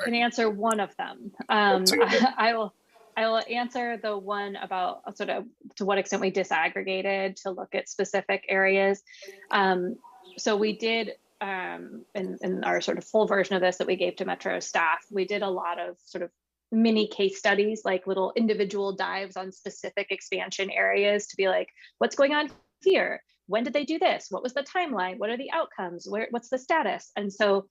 can answer one of them. I will answer the one about sort of to what extent we disaggregated to look at specific areas. So we did in our sort of full version of this that we gave to Metro staff, we did a lot of sort of mini case studies, like little individual dives on specific expansion areas to be like, what's going on here? When did they do this? What was the timeline? What are the outcomes? What's the status? And so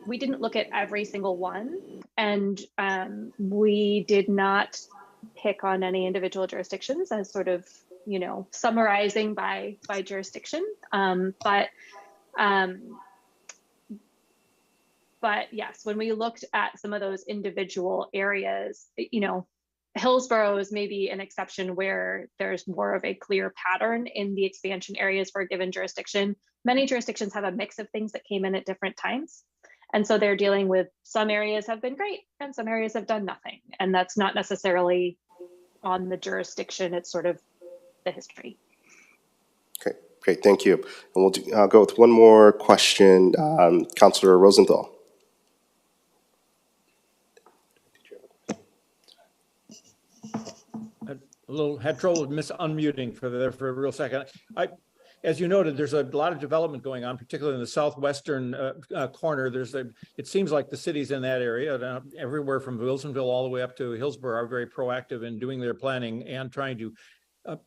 we didn't look at every single one, and we did not pick on any individual jurisdictions as sort of, you know, summarizing by jurisdiction. But yes, when we looked at some of those individual areas, you know, Hillsborough is maybe an exception where there's more of a clear pattern in the expansion areas for a given jurisdiction. Many jurisdictions have a mix of things that came in at different times. And so they're dealing with some areas have been great and some areas have done nothing. And that's not necessarily on the jurisdiction, it's sort of the history. Okay, great, thank you. And I'll go with one more question. Councilor Rosenthal. Had trouble with unmuting for a real second. As you noted, there's a lot of development going on, particularly in the southwestern corner. It seems like the cities in that area, everywhere from Wilsonville all the way up to Hillsborough, are very proactive in doing their planning and trying to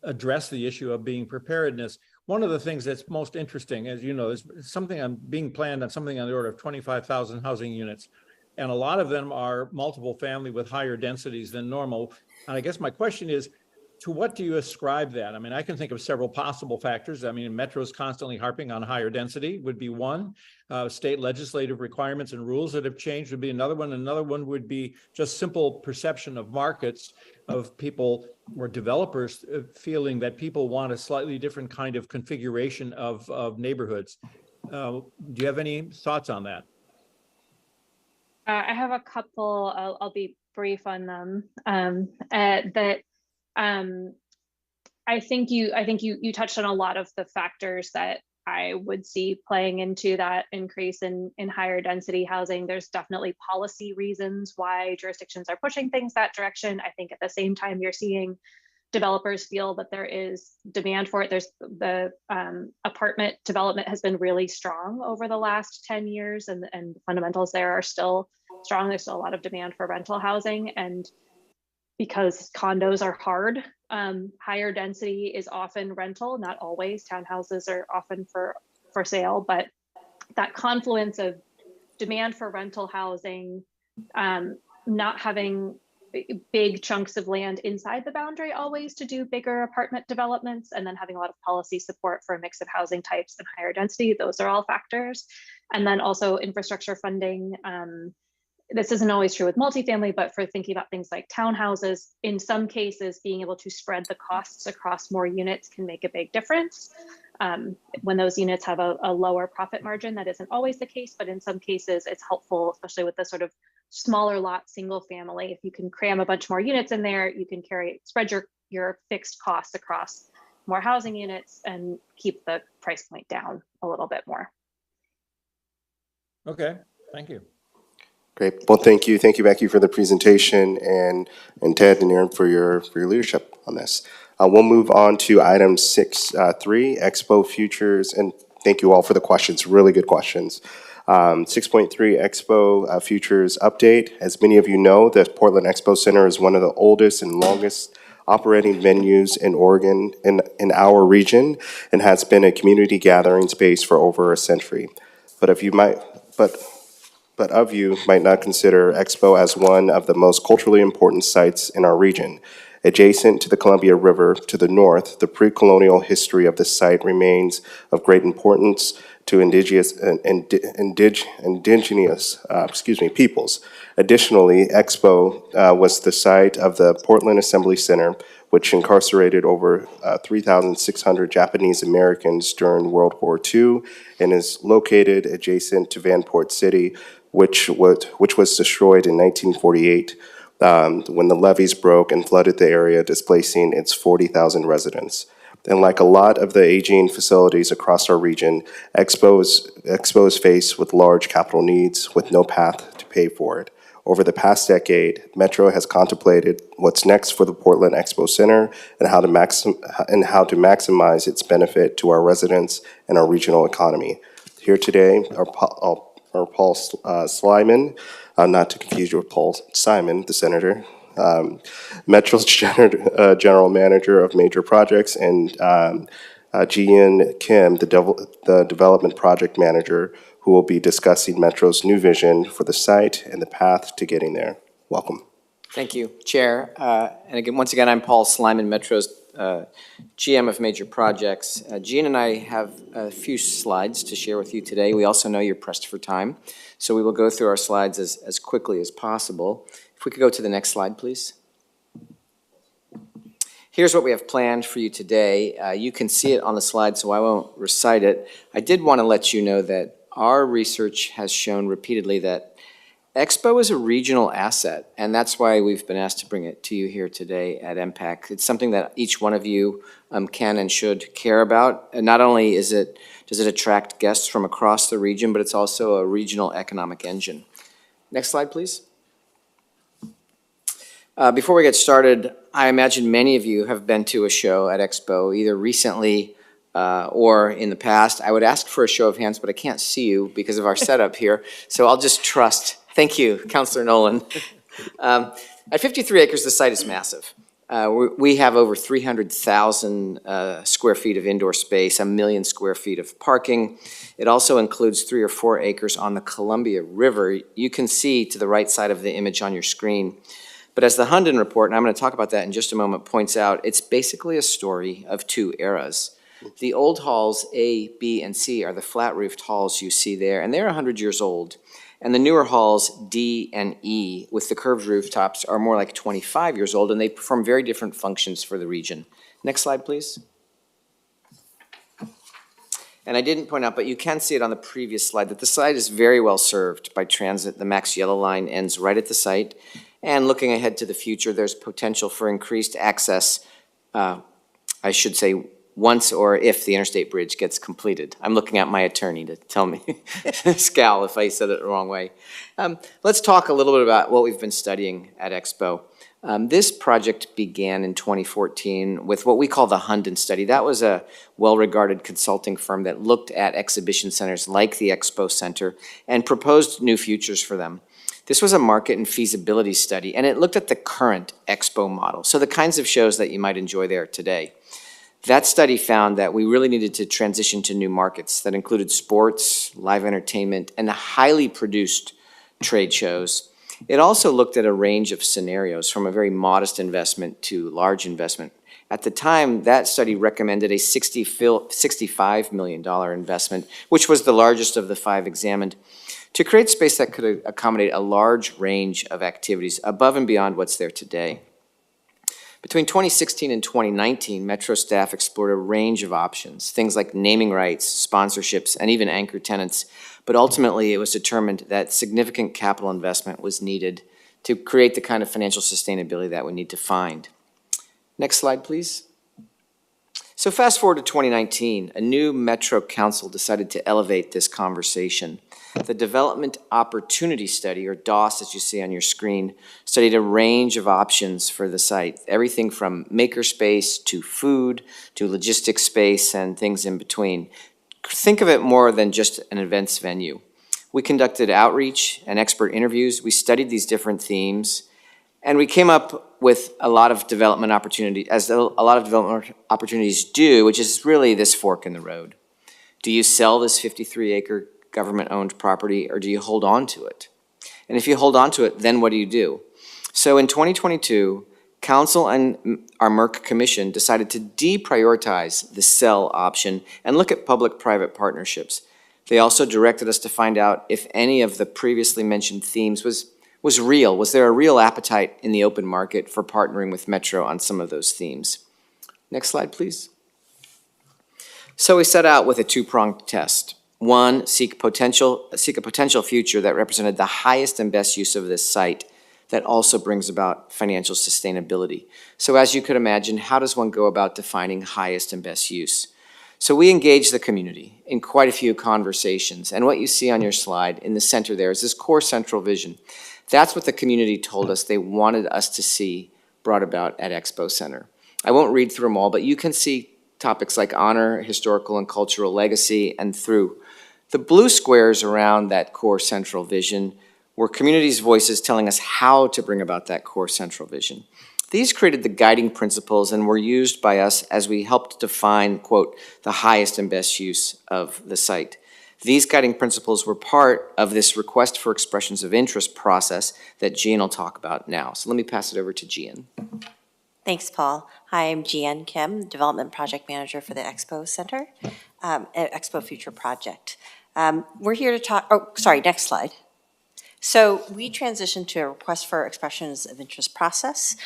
address the issue of being preparedness. One of the things that's most interesting, as you know, is something being planned on something on the order of 25,000 housing units. And a lot of them are multiple family with higher densities than normal. And I guess my question is, to what do you ascribe that? I mean, I can think of several possible factors. I mean, Metro's constantly harping on higher density would be one. State legislative requirements and rules that have changed would be another one. Another one would be just simple perception of markets, of people or developers feeling that people want a slightly different kind of configuration of neighborhoods. Do you have any thoughts on that? I have a couple. I'll be brief on them. I think you touched on a lot of the factors that I would see playing into that increase in higher density housing. There's definitely policy reasons why jurisdictions are pushing things that direction. I think at the same time, you're seeing developers feel that there is demand for it. There's the apartment development has been really strong over the last 10 years, and the fundamentals there are still strong. There's still a lot of demand for rental housing, and because condos are hard, higher density is often rental, not always. Townhouses are often for sale, but that confluence of demand for rental housing, not having big chunks of land inside the boundary always to do bigger apartment developments, and then having a lot of policy support for a mix of housing types and higher density, those are all factors. And then also infrastructure funding. This isn't always true with multifamily, but for thinking about things like townhouses, in some cases, being able to spread the costs across more units can make a big difference. When those units have a lower profit margin, that isn't always the case, but in some cases it's helpful, especially with the sort of smaller lot single family. If you can cram a bunch more units in there, you can spread your fixed costs across more housing units and keep the price point down a little bit more. Okay, thank you. Great. Well, thank you, Becky, for the presentation, and Ted and Aaron for your leadership on this. We'll move on to item 6.3, Expo Futures, and thank you all for the questions. Really good questions. 6.3 Expo Futures update. As many of you know, the Portland Expo Center is one of the oldest and longest operating venues in Oregon, in our region, and has been a community gathering space for over a century. But of you might not consider Expo as one of the most culturally important sites in our region. Adjacent to the Columbia River to the north, the pre-colonial history of the site remains of great importance to indigenous peoples. Additionally, Expo was the site of the Portland Assembly Center, which incarcerated over 3,600 Japanese Americans during World War II, and is located adjacent to Vanport City, which was destroyed in 1948 when the levees broke and flooded the area, displacing its 40,000 residents. And like a lot of the aging facilities across our region, Expo is faced with large capital needs with no path to pay for it. Over the past decade, Metro has contemplated what's next for the Portland Expo Center and how to maximize its benefit to our residents and our regional economy. Here today are Paul Slyman, not to confuse you with Paul Simon, the senator, Metro's general manager of major projects, and Jian Kim, the development project manager, who will be discussing Metro's new vision for the site and the path to getting there. Welcome. Thank you, Chair. And again, once again, I'm Paul Slyman, Metro's GM of Major Projects. Jean and I have a few slides to share with you today. We also know you're pressed for time, so we will go through our slides as quickly as possible. If we could go to the next slide, please. Here's what we have planned for you today. You can see it on the slide, so I won't recite it. I did want to let you know that our research has shown repeatedly that Expo is a regional asset, and that's why we've been asked to bring it to you here today at MPAC. It's something that each one of you can and should care about. And not only does it attract guests from across the region, but it's also a regional economic engine. Next slide, please. Before we get started, I imagine many of you have been to a show at Expo, either recently or in the past. I would ask for a show of hands, but I can't see you because of our setup here, so I'll just trust. Thank you, Councilor Nolan. At 53 acres, the site is massive. We have over 300,000 square feet of indoor space, 1 million square feet of parking. It also includes 3 or 4 acres on the Columbia River. You can see to the right side of the image on your screen. But as the Hunden report, and I'm going to talk about that in just a moment, points out, it's basically a story of 2 eras. The old halls, A, B, and C, are the flat-roofed halls you see there, and they're 100 years old. And the newer halls, D and E, with the curved rooftops, are more like 25 years old, and they perform very different functions for the region. Next slide, please. And I didn't point out, but you can see it on the previous slide, that the site is very well served by transit. The Max Yellow Line ends right at the site. And looking ahead to the future, there's potential for increased access, I should say, once or if the interstate bridge gets completed. I'm looking at my attorney to tell me, scowl if I said it the wrong way. Let's talk a little bit about what we've been studying at Expo. This project began in 2014 with what we call the Hunden study. That was a well-regarded consulting firm that looked at exhibition centers like the Expo Center and proposed new futures for them. This was a market and feasibility study, and it looked at the current Expo model, so the kinds of shows that you might enjoy there today. That study found that we really needed to transition to new markets that included sports, live entertainment, and highly produced trade shows. It also looked at a range of scenarios from a very modest investment to large investment. At the time, that study recommended a $65 million investment, which was the largest of the 5 examined, to create space that could accommodate a large range of activities above and beyond what's there today. Between 2016 and 2019, Metro staff explored a range of options, things like naming rights, sponsorships, and even anchor tenants. But ultimately, it was determined that significant capital investment was needed to create the kind of financial sustainability that we need to find. Next slide, please. So fast forward to 2019, a new Metro Council decided to elevate this conversation. The Development Opportunity Study, or DOS as you see on your screen, studied a range of options for the site, everything from makerspace to food to logistics space and things in between. Think of it more than just an events venue. We conducted outreach and expert interviews. We studied these different themes, and we came up with a lot of development opportunities, as a lot of development opportunities do, which is really this fork in the road. Do you sell this 53-acre government-owned property, or do you hold on to it? And if you hold on to it, then what do you do? So in 2022, Council and our MERC Commission decided to deprioritize the sell option and look at public-private partnerships. They also directed us to find out if any of the previously mentioned themes was real. Was there a real appetite in the open market for partnering with Metro on some of those themes? Next slide, please. So we set out with a 2-pronged test. 1, seek a potential future that represented the highest and best use of this site that also brings about financial sustainability. So as you could imagine, how does one go about defining highest and best use? So we engaged the community in quite a few conversations, and what you see on your slide in the center there is this core central vision. That's what the community told us they wanted us to see brought about at Expo Center. I won't read through them all, but you can see topics like honor, historical and cultural legacy, and through. The blue squares around that core central vision were communities' voices telling us how to bring about that core central vision. These created the guiding principles and were used by us as we helped define, quote, the highest and best use of the site. These guiding principles were part of this request for expressions of interest process that Jean will talk about now. So let me pass it over to Jean. Thanks, Paul. Hi, I'm Jean Kim, Development Project Manager for the Expo Center, Expo Future Project. We're here to talk, oh, sorry, next slide. So we transitioned to a request for expressions of interest process.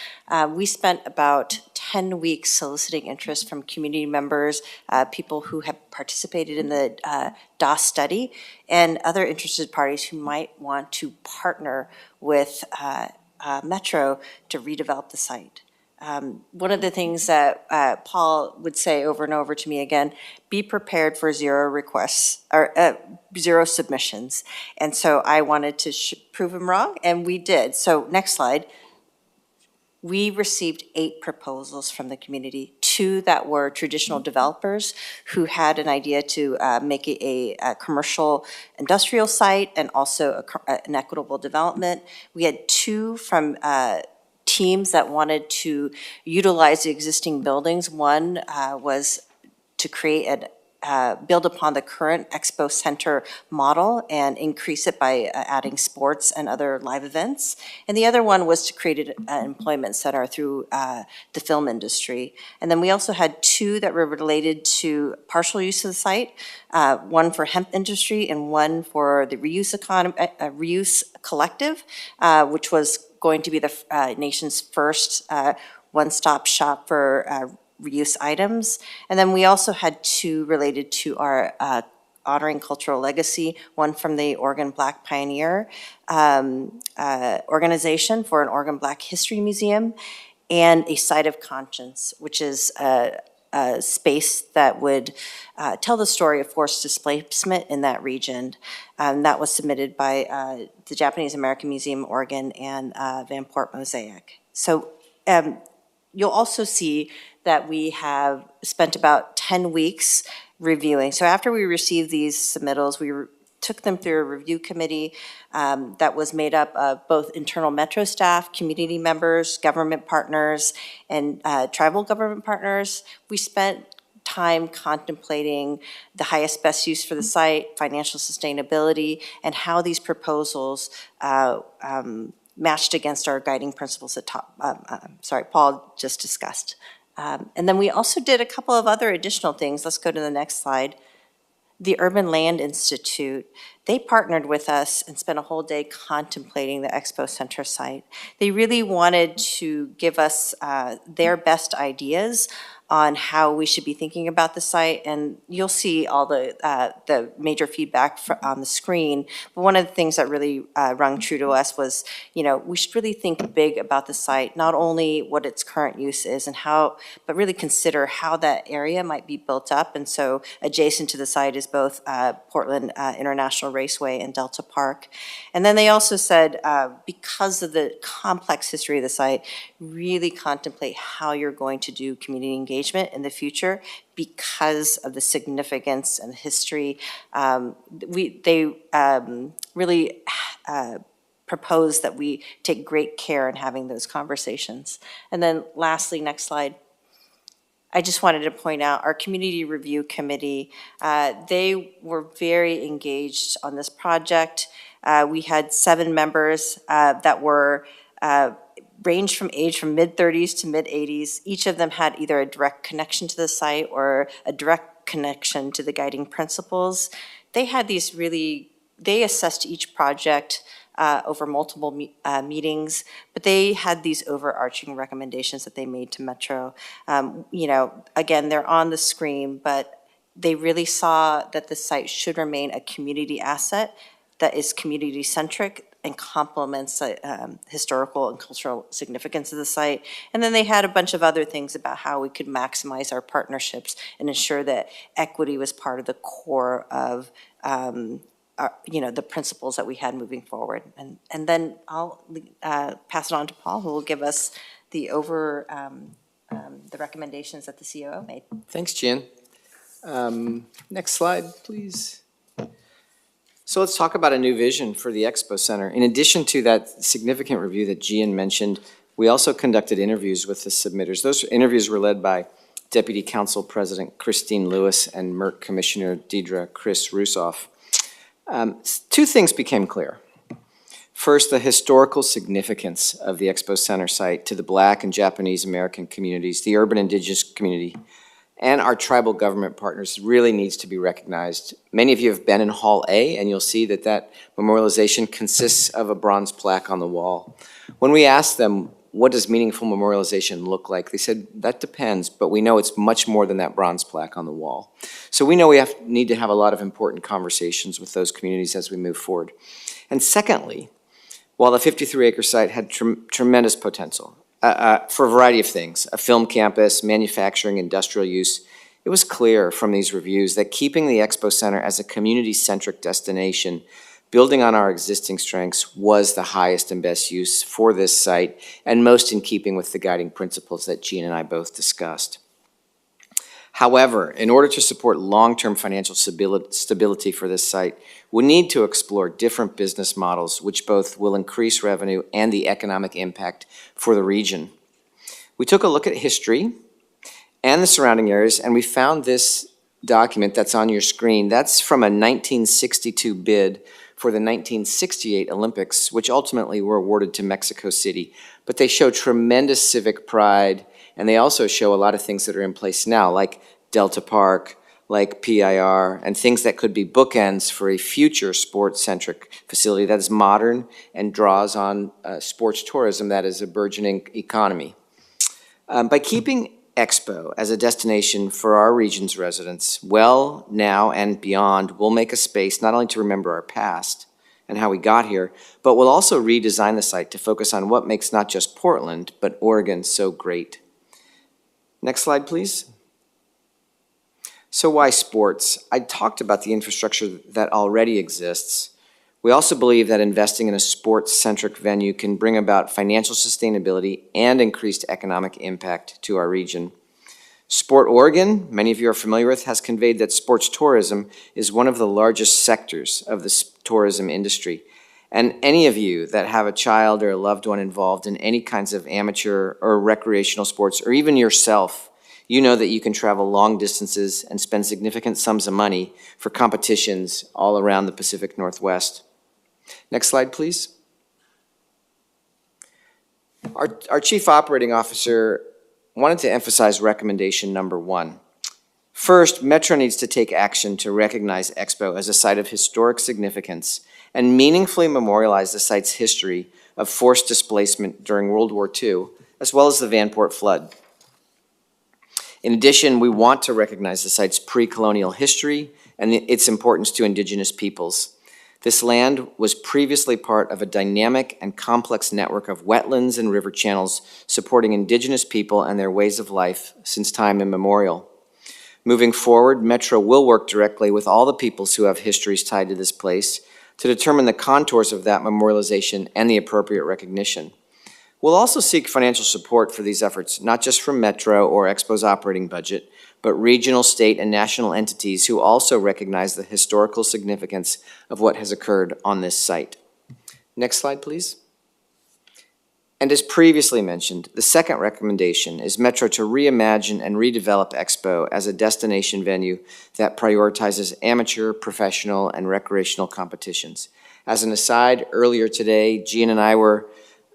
We spent about 10 weeks soliciting interest from community members, people who have participated in the DOS study, and other interested parties who might want to partner with Metro to redevelop the site. One of the things that Paul would say over and over to me again, be prepared for zero requests or zero submissions. And so I wanted to prove him wrong, and we did. So next slide. We received 8 proposals from the community, 2 that were traditional developers who had an idea to make it a commercial industrial site and also an equitable development. We had 2 from teams that wanted to utilize the existing buildings. One was to create build upon the current Expo Center model and increase it by adding sports and other live events. And the other one was to create an employment center through the film industry. And then we also had 2 that were related to partial use of the site, one for hemp industry and one for the reuse reuse collective, which was going to be the nation's first one-stop shop for reuse items. And then we also had 2 related to our honoring cultural legacy, one from the Oregon Black Pioneer organization for an Oregon Black History Museum, and a site of conscience, which is a space that would tell the story of forced displacement in that region. That was submitted by the Japanese American Museum, Oregon, and Vanport Mosaic. So you'll also see that we have spent about 10 weeks reviewing. So after we received these submittals, we took them through a review committee that was made up of both internal Metro staff, community members, government partners, and tribal government partners. We spent time contemplating the highest best use for the site, financial sustainability, and how these proposals matched against our guiding principles that Paul just discussed. And then we also did a couple of other additional things. Let's go to the next slide. The Urban Land Institute, they partnered with us and spent a whole day contemplating the Expo Center site. They really wanted to give us their best ideas on how we should be thinking about the site, and you'll see all the major feedback on the screen. But one of the things that really rung true to us was, you know, we should really think big about the site, not only what its current use is and how, but really consider how that area might be built up. And so adjacent to the site is both Portland International Raceway and Delta Park. And then they also said, because of the complex history of the site, really contemplate how you're going to do community engagement in the future because of the significance and history. They really proposed that we take great care in having those conversations. And then lastly, next slide. I just wanted to point out our community review committee, they were very engaged on this project. We had 7 members that were ranged from age from mid-30s to mid-80s. Each of them had either a direct connection to the site or a direct connection to the guiding principles. They had these they assessed each project over multiple meetings, but they had these overarching recommendations that they made to Metro. You know, again, they're on the screen, but they really saw that the site should remain a community asset that is community-centric and complements the historical and cultural significance of the site. And then they had a bunch of other things about how we could maximize our partnerships and ensure that equity was part of the core of you know, the principles that we had moving forward. And then I'll pass it on to Paul, who will give us the recommendations that the COO made. Thanks, Jan. Next slide, please. So let's talk about a new vision for the Expo Center. In addition to that significant review that Gian mentioned, we also conducted interviews with the submitters. Those interviews were led by Deputy Council President Christine Lewis and MERC Commissioner Deidre Chris Rusoff. Two things became clear. First, the historical significance of the Expo Center site to the Black and Japanese American communities, the urban indigenous community, and our tribal government partners really needs to be recognized. Many of you have been in Hall A, and you'll see that that memorialization consists of a bronze plaque on the wall. When we asked them, what does meaningful memorialization look like? They said, that depends, but we know it's much more than that bronze plaque on the wall. So we know we need to have a lot of important conversations with those communities as we move forward. And secondly, while the 53-acre site had tremendous potential, for a variety of things, a film campus, manufacturing, industrial use, it was clear from these reviews that keeping the Expo Center as a community-centric destination, building on our existing strengths, was the highest and best use for this site, and most in keeping with the guiding principles that Jean and I both discussed. However, in order to support long-term financial stability for this site, we need to explore different business models which both will increase revenue and the economic impact for the region. We took a look at history and the surrounding areas, and we found this document that's on your screen. That's from a 1962 bid for the 1968 Olympics, which ultimately were awarded to Mexico City. But they show tremendous civic pride, and they also show a lot of things that are in place now, like Delta Park, like PIR, and things that could be bookends for a future sports-centric facility that is modern and draws on sports tourism that is a burgeoning economy. By keeping Expo as a destination for our region's residents, well, now and beyond, we'll make a space not only to remember our past and how we got here, but we'll also redesign the site to focus on what makes not just Portland, but Oregon so great. Next slide, please. So why sports? I talked about the infrastructure that already exists. We also believe that investing in a sports-centric venue can bring about financial sustainability and increased economic impact to our region. Sport Oregon, many of you are familiar with, has conveyed that sports tourism is one of the largest sectors of the tourism industry. And any of you that have a child or a loved one involved in any kinds of amateur or recreational sports, or even yourself, you know that you can travel long distances and spend significant sums of money for competitions all around the Pacific Northwest. Next slide, please. Our Chief Operating Officer wanted to emphasize recommendation number 1. First, Metro needs to take action to recognize Expo as a site of historic significance and meaningfully memorialize the site's history of forced displacement during World War II, as well as the Vanport flood. In addition, we want to recognize the site's pre-colonial history and its importance to indigenous peoples. This land was previously part of a dynamic and complex network of wetlands and river channels supporting indigenous people and their ways of life since time immemorial. Moving forward, Metro will work directly with all the peoples who have histories tied to this place to determine the contours of that memorialization and the appropriate recognition. We'll also seek financial support for these efforts, not just from Metro or Expo's operating budget, but regional, state, and national entities who also recognize the historical significance of what has occurred on this site. Next slide, please. And as previously mentioned, the second recommendation is Metro to reimagine and redevelop Expo as a destination venue that prioritizes amateur, professional, and recreational competitions. As an aside, earlier today, Jean and I were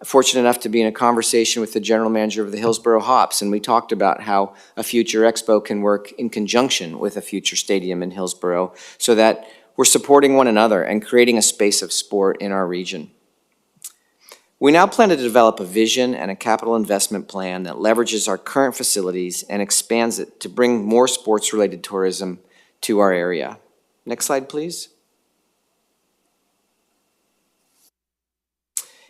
fortunate enough to be in a conversation with the general manager of the Hillsboro Hops, and we talked about how a future Expo can work in conjunction with a future stadium in Hillsboro so that we're supporting one another and creating a space of sport in our region. We now plan to develop a vision and a capital investment plan that leverages our current facilities and expands it to bring more sports-related tourism to our area. Next slide, please.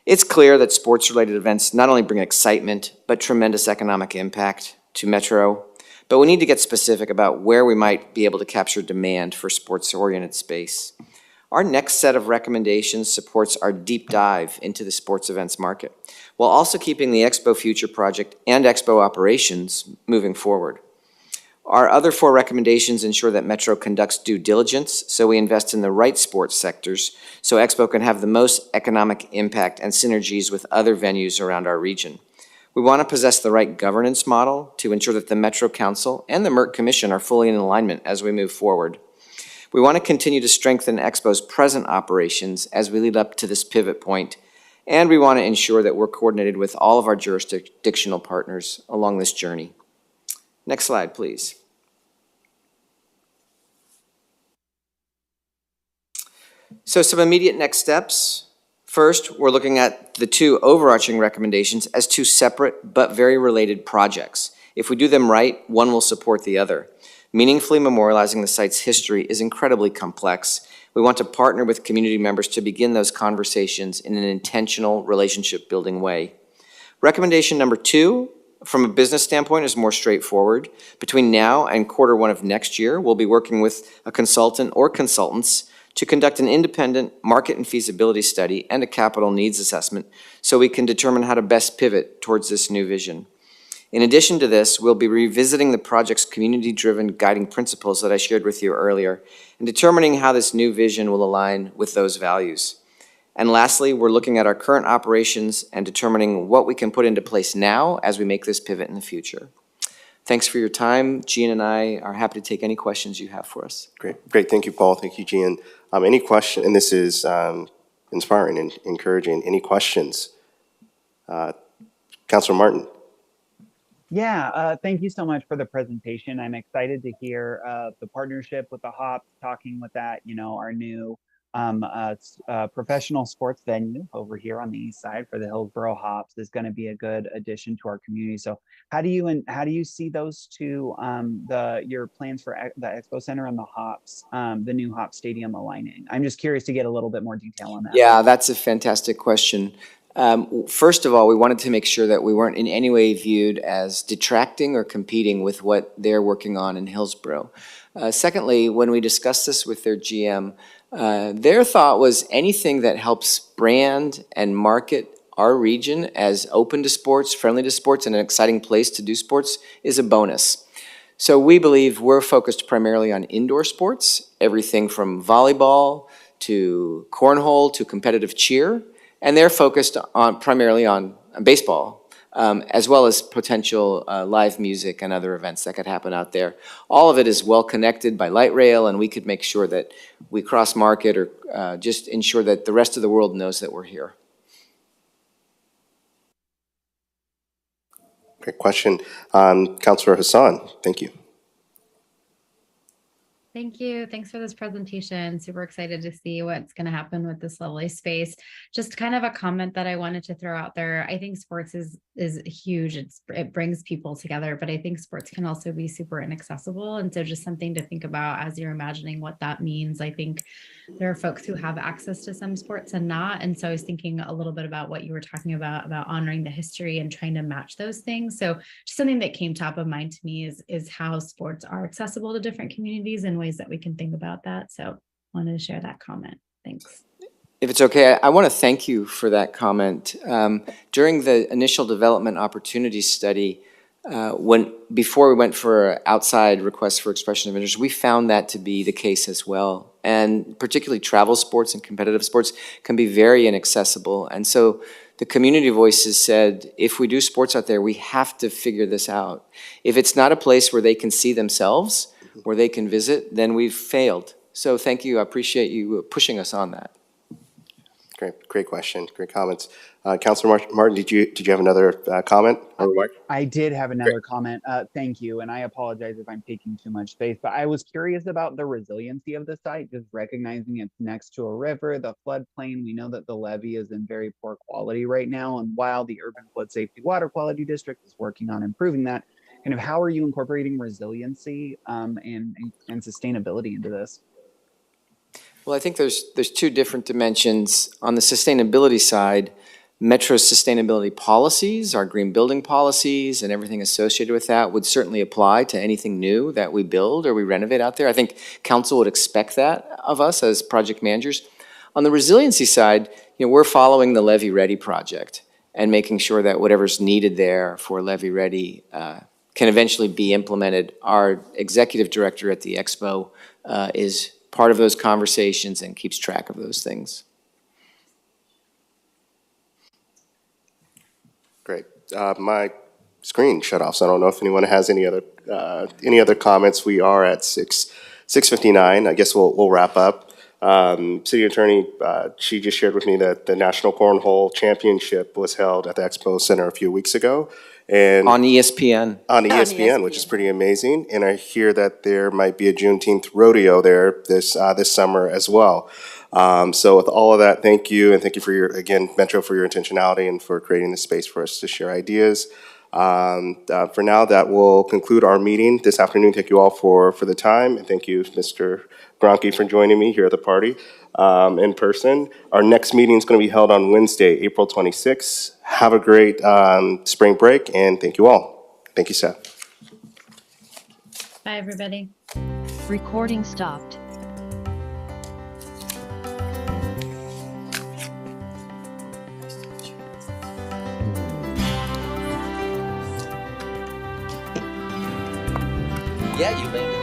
It's clear that sports-related events not only bring excitement, but tremendous economic impact to Metro. But we need to get specific about where we might be able to capture demand for sports-oriented space. Our next set of recommendations supports our deep dive into the sports events market, while also keeping the Expo Future project and Expo operations moving forward. Our other 4 recommendations ensure that Metro conducts due diligence, so we invest in the right sports sectors, so Expo can have the most economic impact and synergies with other venues around our region. We want to possess the right governance model to ensure that the Metro Council and the MERC Commission are fully in alignment as we move forward. We want to continue to strengthen Expo's present operations as we lead up to this pivot point, and we want to ensure that we're coordinated with all of our jurisdictional partners along this journey. Next slide, please. So some immediate next steps. First, we're looking at the 2 overarching recommendations as 2 separate but very related projects. If we do them right, one will support the other. Meaningfully memorializing the site's history is incredibly complex. We want to partner with community members to begin those conversations in an intentional relationship-building way. Recommendation number 2, from a business standpoint, is more straightforward. Between now and Q1 of next year, we'll be working with a consultant or consultants to conduct an independent market and feasibility study and a capital needs assessment so we can determine how to best pivot towards this new vision. In addition to this, we'll be revisiting the project's community-driven guiding principles that I shared with you earlier and determining how this new vision will align with those values. And lastly, we're looking at our current operations and determining what we can put into place now as we make this pivot in the future. Thanks for your time. Gian and I are happy to take any questions you have for us. Great. Thank you, Paul. Thank you, Gian. Any question, and this is inspiring and encouraging. Any questions? Councilor Martin. Yeah, thank you so much for the presentation. I'm excited to hear the partnership with the Hops, talking with that, our new professional sports venue over here on the east side for the Hillsborough Hops is going to be a good addition to our community. So how do you see those 2, your plans for the Expo Center and the Hops, the new Hops Stadium aligning? I'm just curious to get a little bit more detail on that. Yeah, that's a fantastic question. First of all, we wanted to make sure that we weren't in any way viewed as detracting or competing with what they're working on in Hillsborough. Secondly, when we discussed this with their GM, their thought was anything that helps brand and market our region as open to sports, friendly to sports, and an exciting place to do sports is a bonus. So we believe we're focused primarily on indoor sports, everything from volleyball to cornhole to competitive cheer. And they're focused primarily on baseball, as well as potential live music and other events that could happen out there. All of it is well connected by light rail, and we could make sure that we cross-market or just ensure that the rest of the world knows that we're here. Great question. Councilor Hassan, thank you. Thank you. Thanks for this presentation. Super excited to see what's going to happen with this lovely space. Just kind of a comment that I wanted to throw out there. I think sports is huge. It brings people together, but I think sports can also be super inaccessible. And so just something to think about as you're imagining what that means. I think there are folks who have access to some sports and not. And so I was thinking a little bit about what you were talking about honoring the history and trying to match those things. So just something that came top of mind to me is how sports are accessible to different communities and ways that we can think about that. So wanted to share that comment. Thanks. If it's okay, I want to thank you for that comment. During the initial development opportunity study, before we went for outside requests for expression of interest, we found that to be the case as well. And particularly travel sports and competitive sports can be very inaccessible. And so the community voices said, if we do sports out there, we have to figure this out. If it's not a place where they can see themselves, where they can visit, then we've failed. So thank you. I appreciate you pushing us on that. Great question. Great comments. Councilor Martin, did you have another comment or remark? I did have another comment. Thank you. And I apologize if I'm taking too much space, but I was curious about the resiliency of the site, just recognizing it's next to a river, the floodplain. We know that the levee is in very poor quality right now. And while the Urban Flood Safety Water Quality District is working on improving that, kind of how are you incorporating resiliency and sustainability into this? Well, I think there's 2 different dimensions. On the sustainability side, Metro's sustainability policies, our green building policies, and everything associated with that would certainly apply to anything new that we build or we renovate out there. I think council would expect that of us as project managers. On the resiliency side, we're following the Levee Ready project and making sure that whatever's needed there for Levee Ready can eventually be implemented. Our executive director at the Expo is part of those conversations and keeps track of those things. Great. My screen shut off, so I don't know if anyone has any other comments. We are at 6:59. I guess we'll wrap up. City Attorney, she just shared with me that the National Cornhole Championship was held at the Expo Center a few weeks ago. And on ESPN. On ESPN, which is pretty amazing. And I hear that there might be a Juneteenth rodeo there this summer as well. So with all of that, thank you. And thank you for again, Metro, for your intentionality and for creating this space for us to share ideas. For now, that will conclude our meeting this afternoon. Thank you all for the time. And thank you, Mr. Gronke, for joining me here at the party in person. Our next meeting is going to be held on Wednesday, April 26th. Have a great spring break, and thank you all. Thank you, Seth. Bye, everybody. Recording stopped. Yeah, you landed.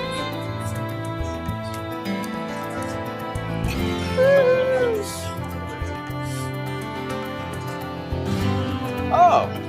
Oh.